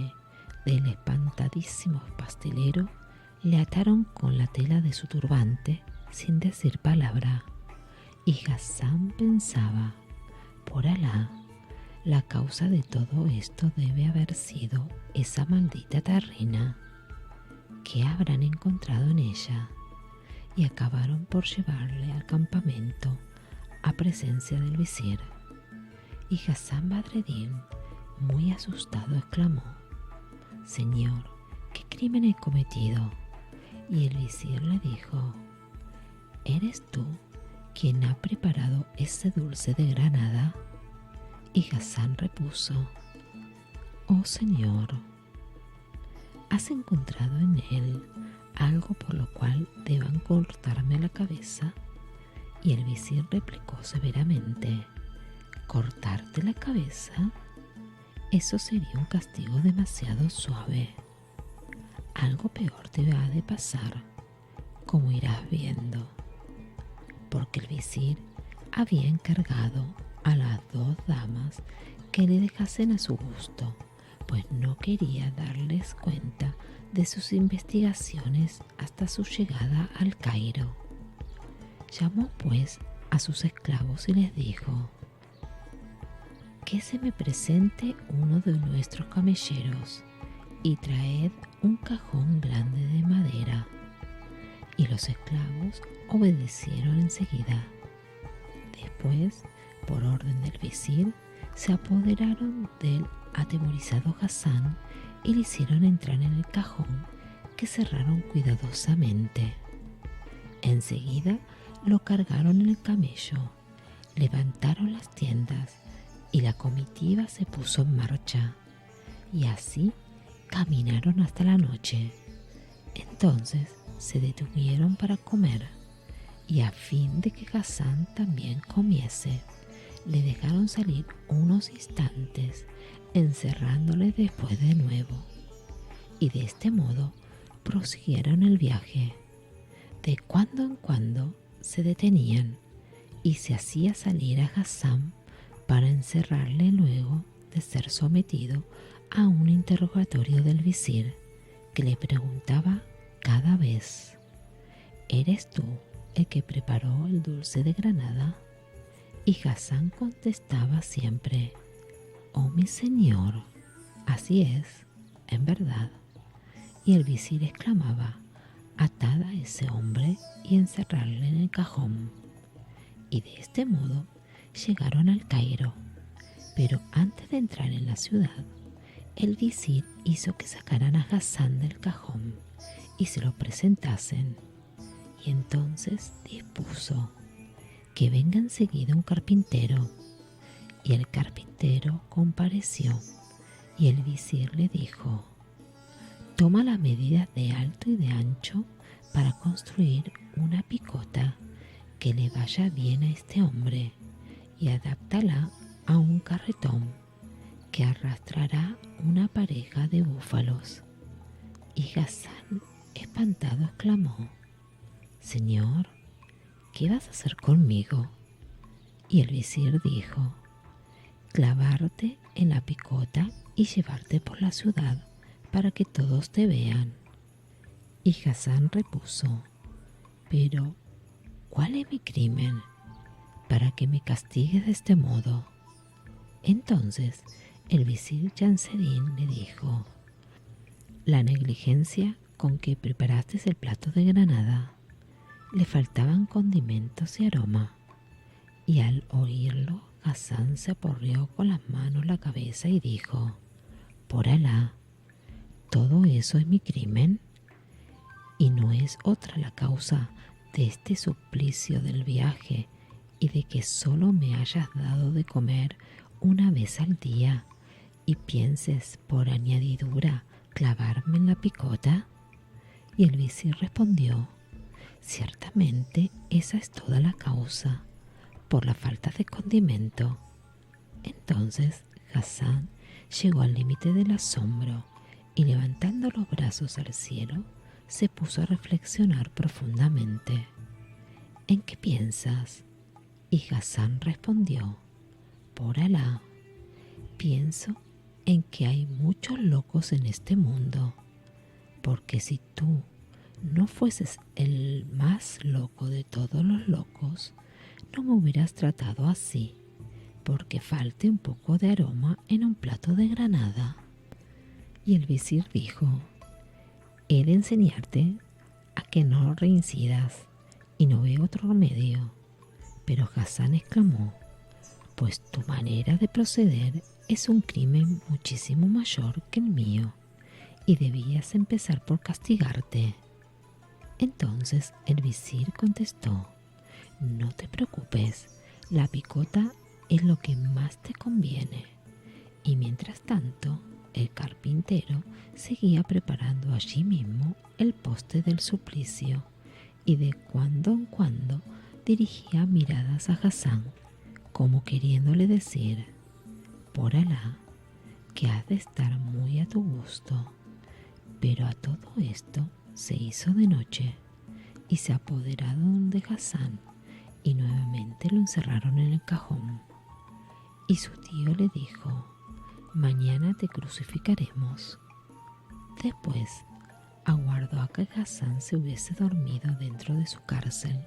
S1: del espantadísimo pastelero, le ataron con la tela de su turbante sin decir palabra. Y Hasan pensaba: «Por Alá, la causa de todo esto debe haber sido esa maldita terrina. ¿Qué habrán encontrado en ella?». Y acabaron por llevarle al campamento a presencia del visir. Y Hasan Badreddin, muy asustado, exclamó: «Señor, ¿qué crimen he cometido?». Y el visir le dijo: «¿Eres tú quien ha preparado ese dulce de granada?». Y Hasan repuso: «Oh señor, ¿has encontrado en él algo por lo cual deban cortarme la cabeza?». Y el visir replicó severamente: «¿Cortarte la cabeza? Eso sería un castigo demasiado suave. Algo peor te ha de pasar, como irás viendo». Porque el visir había encargado a las dos damas que le dejasen a su gusto, pues no quería darles cuenta de sus investigaciones hasta su llegada al Cairo. Llamó pues a sus esclavos y les dijo: que se me presente uno de nuestros camelleros y traed un cajón grande de madera. Y los esclavos obedecieron enseguida. Después, por orden del visir, se apoderaron del atemorizado Hasán y le hicieron entrar en el cajón, que cerraron cuidadosamente. Enseguida lo cargaron en el camello, levantaron las tiendas y la comitiva se puso en marcha, y así caminaron hasta la noche. Entonces se detuvieron para comer, y a fin de que Hasán también comiese, le dejaron salir unos instantes, encerrándole después de nuevo, y de este modo prosiguieron el viaje. De cuando en cuando se detenían y se hacía salir a Hasán para encerrarle luego de ser sometido a un interrogatorio del visir, que le preguntaba cada vez: ¿eres tú el que preparó el dulce de granada? Y Hasán contestaba siempre: oh mi señor, así es, en verdad. Y el visir exclamaba: atad a ese hombre y encerrarle en el cajón. Y de este modo llegaron al Cairo. Pero antes de entrar en la ciudad, el visir hizo que sacaran a Hasán del cajón y se lo presentasen. Y entonces dispuso que venga enseguida un carpintero. Y el carpintero compareció, y el visir le dijo: toma las medidas de alto y de ancho para construir una picota que le vaya bien a este hombre, y adáptala a un carretón que arrastrará una pareja de búfalos. Y Hasán, espantado, exclamó: Señor, ¿qué vas a hacer conmigo? Y el visir dijo: clavarte en la picota y llevarte por la ciudad para que todos te vean. Y Hasán repuso: pero, ¿cuál es mi crimen para que me castigues de este modo? Entonces el visir Jamsedín le dijo: la negligencia con que preparaste el plato de granada. Le faltaban condimentos y aroma. Y al oírlo, Hasán se aporreó con las manos la cabeza y dijo: por Alá, ¿todo eso es mi crimen? ¿Y no es otra la causa de este suplicio del viaje y de que solo me hayas dado de comer una vez al día y pienses por añadidura clavarme en la picota? Y el visir respondió: ciertamente esa es toda la causa, por la falta de condimento. Entonces Hasán llegó al límite del asombro y, levantando los brazos al cielo, se puso a reflexionar profundamente. ¿En qué piensas? Y Hasán respondió: por Alá, pienso en que hay muchos locos en este mundo, porque si tú no fueses el más loco de todos los locos, no me hubieras tratado así, porque falte un poco de aroma en un plato de granada. Y el visir dijo: he de enseñarte a que no reincidas, y no veo otro remedio. Pero Hasán exclamó: pues tu manera de proceder es un crimen muchísimo mayor que el mío, y debías empezar por castigarte. Entonces el visir contestó: no te preocupes, la picota es lo que más te conviene. Y mientras tanto, el carpintero seguía preparando allí mismo el poste del suplicio, y de cuando en cuando dirigía miradas a Hasán, como queriéndole decir: por Alá, que has de estar muy a tu gusto. Pero a todo esto se hizo de noche, y se apoderaron de Hasán y nuevamente lo encerraron en el cajón. Y su tío le dijo: mañana te crucificaremos. Después aguardó a que Hasán se hubiese dormido dentro de su cárcel.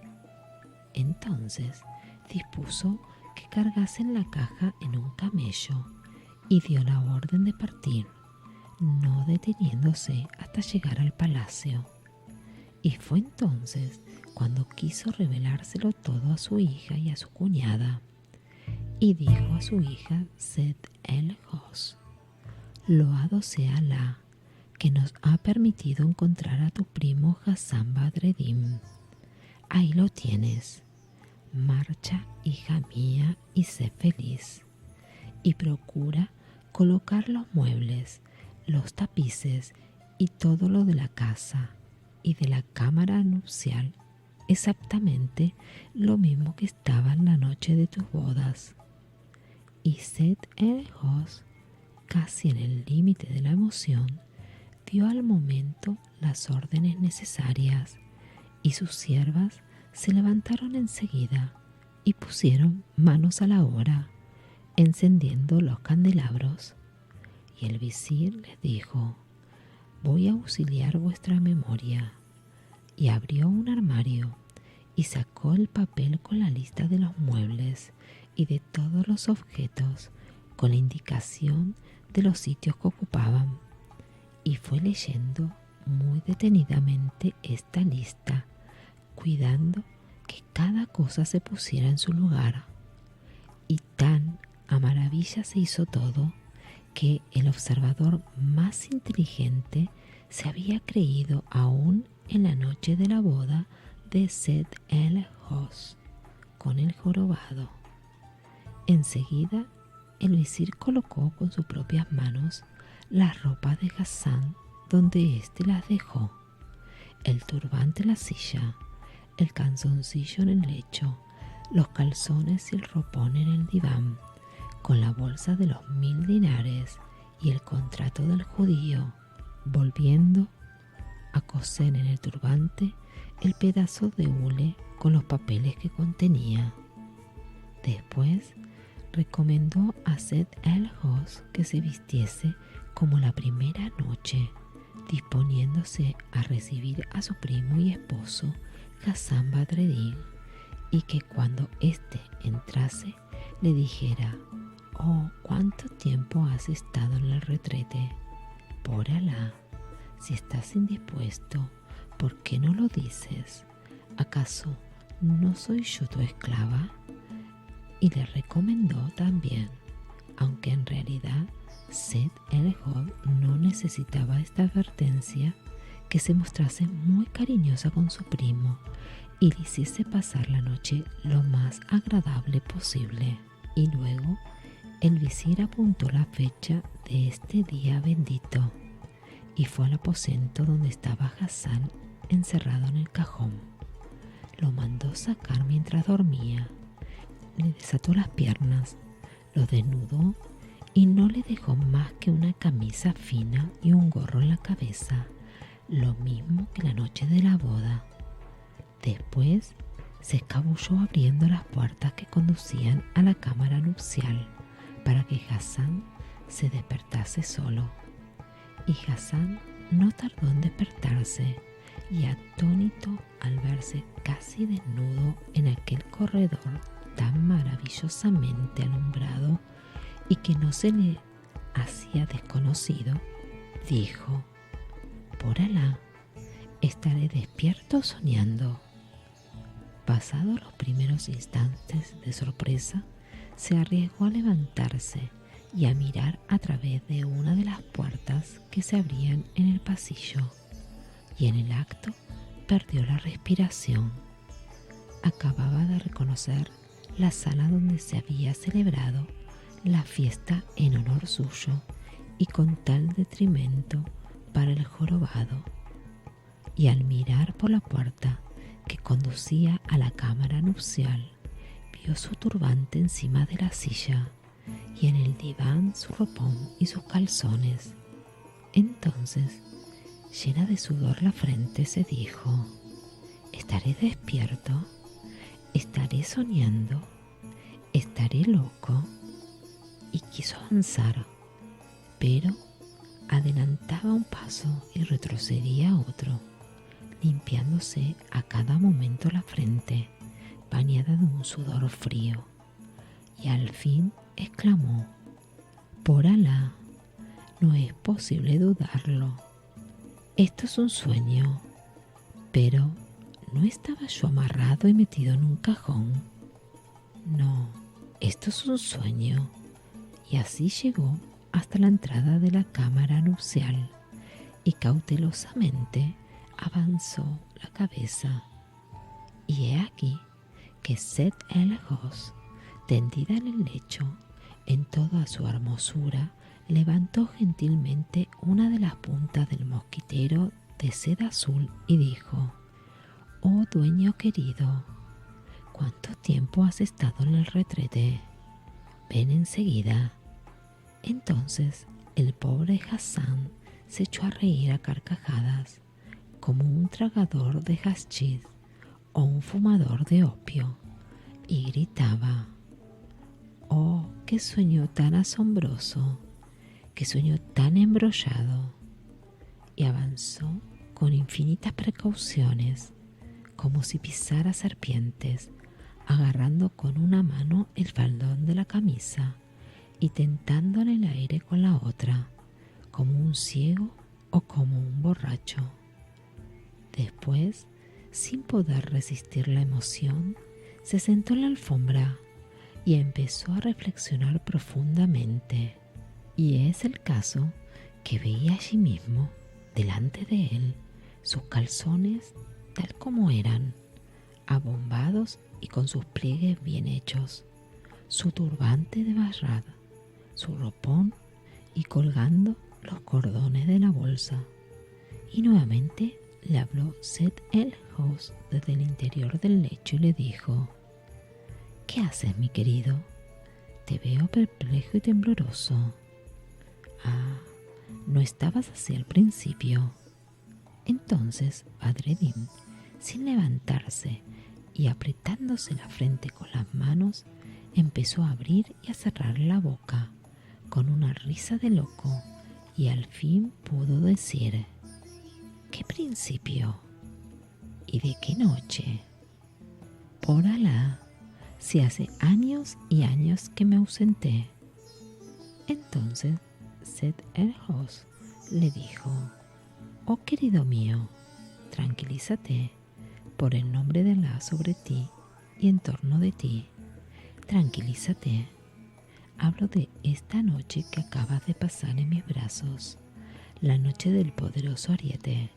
S1: Entonces dispuso que cargasen la caja en un camello y dio la orden de partir, no deteniéndose hasta llegar al palacio. Y fue entonces cuando quiso revelárselo todo a su hija y a su cuñada. Y dijo a su hija Seth el-Hos: Loado sea Alá, que nos ha permitido encontrar a tu primo Hassan Badreddin. Ahí lo tienes. Marcha, hija mía, y sé feliz. Y procura colocar los muebles, los tapices y todo lo de la casa y de la cámara nupcial exactamente lo mismo que estaba en la noche de tus bodas. Y Seth el-Hos, casi en el límite de la emoción, dio al momento las órdenes necesarias, y sus siervas se levantaron enseguida y pusieron manos a la obra, encendiendo los candelabros. Y el visir les dijo: Voy a auxiliar vuestra memoria. Y abrió un armario y sacó el papel con la lista de los muebles y de todos los objetos, con la indicación de los sitios que ocupaban, y fue leyendo muy detenidamente esta lista, cuidando que cada cosa se pusiera en su lugar. Y tan a maravilla se hizo todo, que el observador más inteligente se había creído aún en la noche de la boda de Seth el-Hos con el jorobado. Enseguida el visir colocó con sus propias manos las ropas de Hassan donde éste las dejó, el turbante en la silla, el calzoncillo en el lecho, los calzones y el ropón en el diván, con la bolsa de los 1000 dinares y el contrato del judío, volviendo a coser en el turbante el pedazo de hule con los papeles que contenía. Después recomendó a Seth el-Hos que se vistiese como la primera noche, disponiéndose a recibir a su primo y esposo Hassan Badreddin, y que cuando éste entrase le dijera: «Oh, ¿cuánto tiempo has estado en el retrete? Por Alá, si estás indispuesto, ¿por qué no lo dices? ¿Acaso no soy yo tu esclava?» Y le recomendó también, aunque en realidad Seth el-Hos no necesitaba esta advertencia, que se mostrase muy cariñosa con su primo y le hiciese pasar la noche lo más agradable posible. Y luego el visir apuntó la fecha de este día bendito y fue al aposento donde estaba Hassan encerrado en el cajón. Lo mandó sacar mientras dormía, le desató las piernas, lo desnudó y no le dejó más que una camisa fina y un gorro en la cabeza, lo mismo que la noche de la boda. Después se escabulló abriendo las puertas que conducían a la cámara nupcial para que Hassan se despertase solo. Y Hassan no tardó en despertarse, y atónito al verse casi desnudo en aquel corredor tan maravillosamente alumbrado y que no se le hacía desconocido, dijo: «Por Alá, ¿estaré despierto o soñando?». Pasados los primeros instantes de sorpresa, se arriesgó a levantarse y a mirar a través de una de las puertas que se abrían en el pasillo, y en el acto perdió la respiración. Acababa de reconocer la sala donde se había celebrado la fiesta en honor suyo y con tal detrimento para el jorobado, y al mirar por la puerta que conducía a la cámara nupcial, vio su turbante encima de la silla y en el diván su ropón y sus calzones. Entonces, llena de sudor la frente, se dijo: «¿Estaré despierto? ¿Estaré soñando? ¿Estaré loco?». Y quiso avanzar, pero adelantaba un paso y retrocedía otro, limpiándose a cada momento la frente, bañada de un sudor frío, y al fin exclamó: «Por Alá, no es posible dudarlo. Esto es un sueño, pero ¿no estaba yo amarrado y metido en un cajón? No, esto es un sueño». Y así llegó hasta la entrada de la cámara nupcial y cautelosamente avanzó la cabeza. Y he aquí que Sett el-Hosn, tendida en el lecho, en toda su hermosura, levantó gentilmente una de las puntas del mosquitero de seda azul y dijo: «Oh dueño querido, ¿cuánto tiempo has estado en el retrete? Ven enseguida». Entonces el pobre Hassan se echó a reír a carcajadas, como un tragador de hachís o un fumador de opio, y gritaba: «Oh, qué sueño tan asombroso, qué sueño tan embrollado». Y avanzó con infinitas precauciones, como si pisara serpientes, agarrando con una mano el faldón de la camisa y tentando en el aire con la otra, como un ciego o como un borracho. Después, sin poder resistir la emoción, se sentó en la alfombra y empezó a reflexionar profundamente. Y es el caso que veía allí mismo, delante de él, sus calzones tal como eran, abombados y con sus pliegues bien hechos, su turbante de barrad, su ropón y colgando los cordones de la bolsa. Y nuevamente le habló Sett el-Hosn desde el interior del lecho y le dijo: «¿Qué haces, mi querido? Te veo perplejo y tembloroso». «Ah, ¿no estabas así al principio?». Entonces Badreddin, sin levantarse y apretándose la frente con las manos, empezó a abrir y a cerrar la boca con una risa de loco, y al fin pudo decir: «¿Qué principio? ¿Y de qué noche? Por Alá, si hace años y años que me ausenté». Entonces Sett el-Hosn le dijo: «Oh querido mío, tranquilízate, por el nombre de Alá sobre ti y en torno de ti, tranquilízate. Hablo de esta noche que acabas de pasar en mis brazos, la noche del poderoso ariete.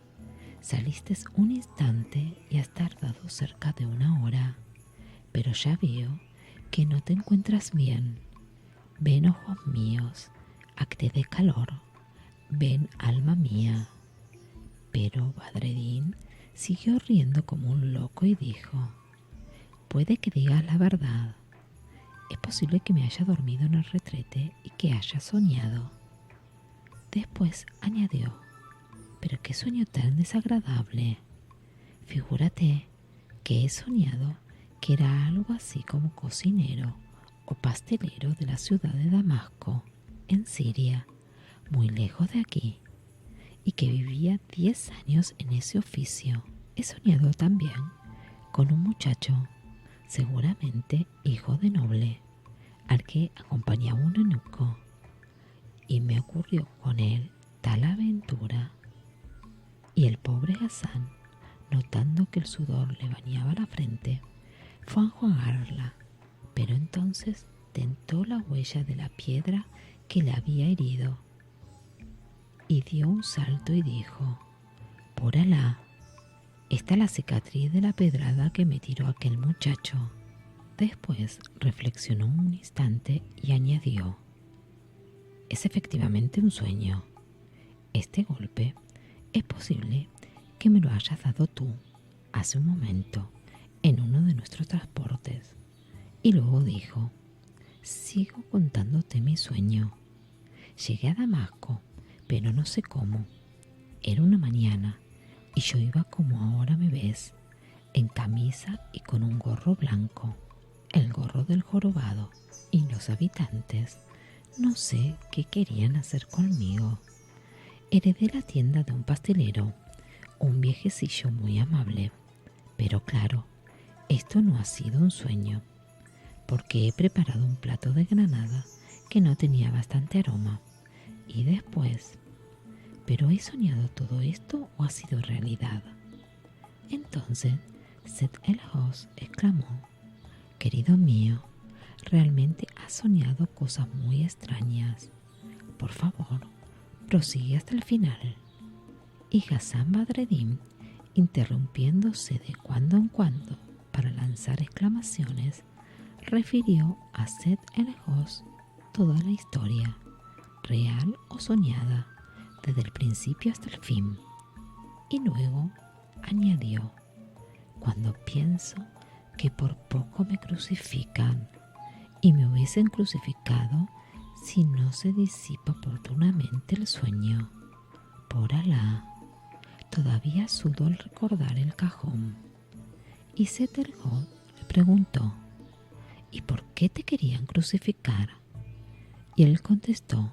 S1: Saliste un instante y has tardado cerca de 1 hora, pero ya veo que no te encuentras bien. Ven, ojos míos, a que te dé calor. Ven, alma mía». Pero Badreddin siguió riendo como un loco y dijo: «Puede que digas la verdad. Es posible que me haya dormido en el retrete y que haya soñado». Después añadió: «Pero qué sueño tan desagradable. Figúrate que he soñado que era algo así como cocinero o pastelero de la ciudad de Damasco, en Siria, muy lejos de aquí, y que vivía 10 años en ese oficio. He soñado también con un muchacho, seguramente hijo de noble, al que acompañaba un eunuco, y me ocurrió con él tal aventura». Y el pobre Hassan, notando que el sudor le bañaba la frente, fue a enjuagarla, pero entonces tentó la huella de la piedra que le había herido, y dio un salto y dijo: «Por Alá, esta es la cicatriz de la pedrada que me tiró aquel muchacho». Después reflexionó un instante y añadió: «Es efectivamente un sueño. Este golpe es posible que me lo hayas dado tú hace un momento en uno de nuestros transportes». Y luego dijo: «Sigo contándote mi sueño. Llegué a Damasco, pero no sé cómo. Era una mañana y yo iba como ahora me ves, en camisa y con un gorro blanco, el gorro del jorobado, y los habitantes no sé qué querían hacer conmigo. Heredé la tienda de un pastelero, un viejecillo muy amable, pero claro, esto no ha sido un sueño, porque he preparado un plato de granada que no tenía bastante aroma. Y después, ¿pero he soñado todo esto o ha sido realidad? Entonces Seth el host exclamó: querido mío, realmente has soñado cosas muy extrañas. Por favor, prosigue hasta el final. Y Hassan Badreddin, interrumpiéndose de cuando en cuando para lanzar exclamaciones, refirió a Seth el host toda la historia, real o soñada, desde el principio hasta el fin. Y luego añadió: cuando pienso que por poco me crucifican, y me hubiesen crucificado si no se disipa oportunamente el sueño. Por Alá, todavía sudo al recordar el cajón. Y Seth el host le preguntó: ¿y por qué te querían crucificar? Y él contestó: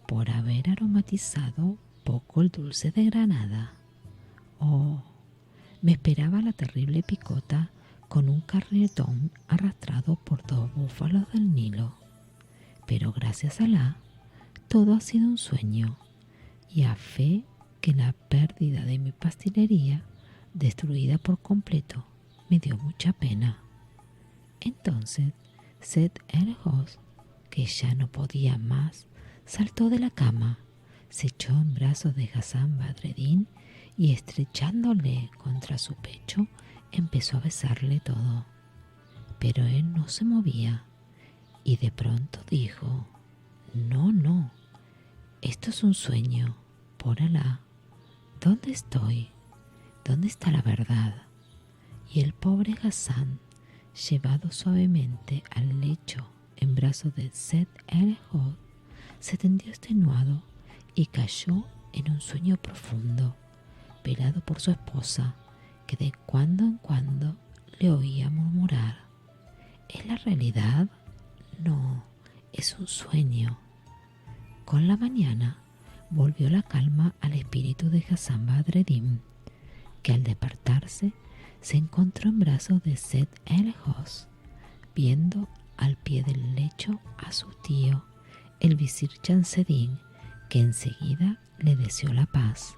S1: por haber aromatizado poco el dulce de granada. Oh, me esperaba la terrible picota con un carretón arrastrado por 2 búfalos del Nilo. Pero gracias a Alá, todo ha sido un sueño, y a fe que la pérdida de mi pastelería, destruida por completo, me dio mucha pena. Entonces Seth el host, que ya no podía más, saltó de la cama, se echó en brazos de Hassan Badreddin y, estrechándole contra su pecho, empezó a besarle todo. Pero él no se movía y de pronto dijo: no, no, esto es un sueño. Por Alá, ¿dónde estoy? ¿Dónde está la verdad? Y el pobre Hassan, llevado suavemente al lecho en brazos de Seth el host, se tendió extenuado y cayó en un sueño profundo, velado por su esposa, que de cuando en cuando le oía murmurar: ¿es la realidad? No, es un sueño. Con la mañana volvió la calma al espíritu de Hassan Badreddin, que al despertarse se encontró en brazos de Seth el host, viendo al pie del lecho a su tío, el visir Chamseddin, que enseguida le deseó la paz.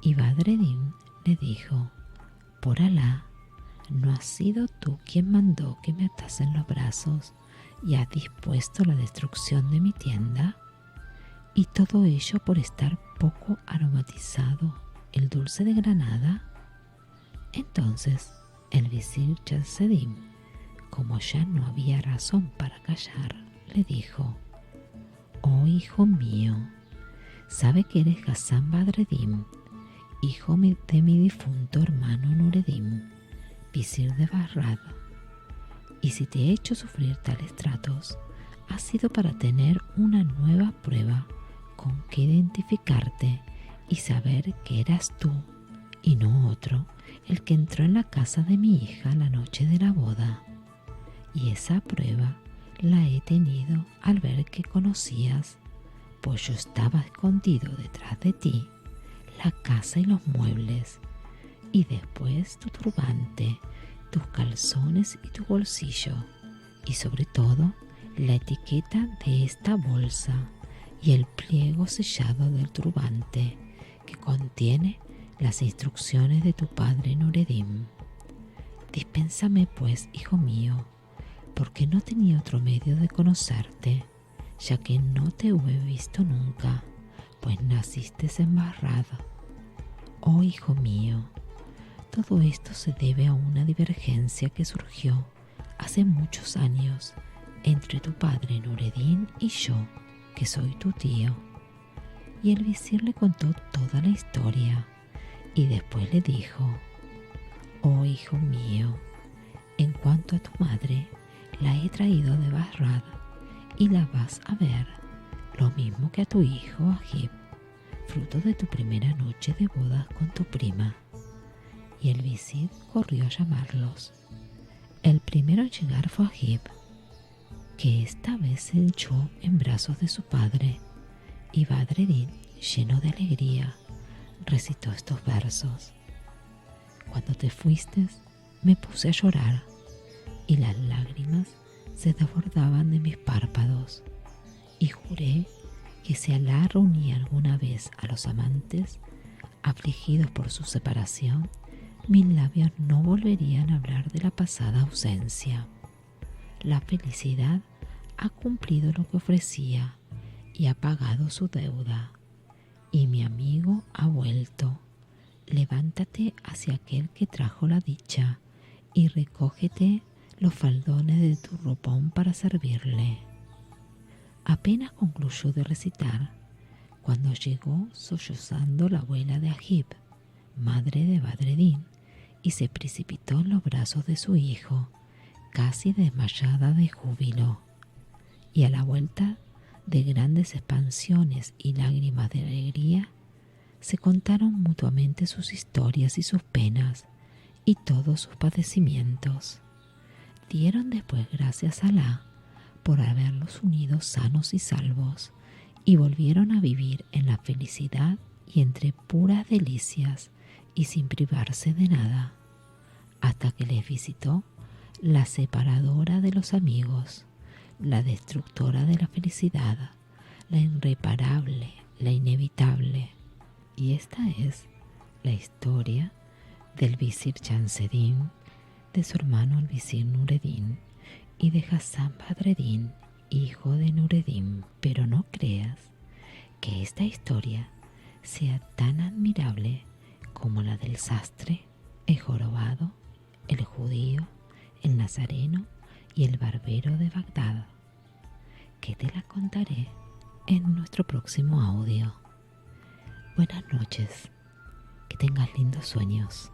S1: Y Badreddin le dijo: por Alá, ¿no has sido tú quien mandó que me atasen los brazos y has dispuesto la destrucción de mi tienda? Y todo ello por estar poco aromatizado el dulce de granada. Entonces el visir Chamseddin, como ya no había razón para callar, le dijo: oh hijo mío, sabe que eres Hassan Badreddin, hijo de mi difunto hermano Nureddin, visir de Bagdad, y si te he hecho sufrir tales tratos, ha sido para tener una nueva prueba con que identificarte y saber que eras tú y no otro el que entró en la casa de mi hija la noche de la boda. Y esa prueba la he tenido al ver que conocías, pues yo estaba escondido detrás de ti, la casa y los muebles, y después tu turbante, tus calzones y tu bolsillo, y sobre todo la etiqueta de esta bolsa y el pliego sellado del turbante que contiene las instrucciones de tu padre Nureddin. Dispénsame pues, hijo mío, porque no tenía otro medio de conocerte, ya que no te he visto nunca, pues naciste en Bagdad. Oh hijo mío, todo esto se debe a una divergencia que surgió hace muchos años entre tu padre Nureddin y yo, que soy tu tío. Y el visir le contó toda la historia y después le dijo: oh hijo mío, en cuanto a tu madre, la he traído de Bagdad y la vas a ver, lo mismo que a tu hijo Agib, fruto de tu primera noche de bodas con tu prima. Y el visir corrió a llamarlos. El primero en llegar fue Agib, que esta vez se echó en brazos de su padre, y Badreddin, lleno de alegría, recitó estos versos: cuando te fuiste, me puse a llorar y las lágrimas se desbordaban de mis párpados, y juré que si Alá reunía alguna vez a los amantes afligidos por su separación, mis labios no volverían a hablar de la pasada ausencia. La felicidad ha cumplido lo que ofrecía y ha pagado su deuda, y mi amigo ha vuelto. Levántate hacia aquel que trajo la dicha y recógete los faldones de tu ropón para servirle. Apenas concluyó de recitar cuando llegó sollozando la abuela de Agib, madre de Badreddin, y se precipitó en los brazos de su hijo, casi desmayada de júbilo. Y a la vuelta de grandes expansiones y lágrimas de alegría, se contaron mutuamente sus historias y sus penas y todos sus padecimientos. Dieron después gracias a Alá por haberlos unido sanos y salvos, y volvieron a vivir en la felicidad y entre puras delicias y sin privarse de nada, hasta que les visitó la separadora de los amigos, la destructora de la felicidad, la irreparable, la inevitable. Y esta es la historia del visir Shamseddin, de su hermano el visir Nureddin y de Hassan Badreddin, hijo de Nureddin. Pero no creas que esta historia sea tan admirable como la del sastre, el jorobado, el judío, el nazareno y el barbero de Bagdad, que te la contaré en nuestro próximo audio. Buenas noches, que tengas lindos sueños.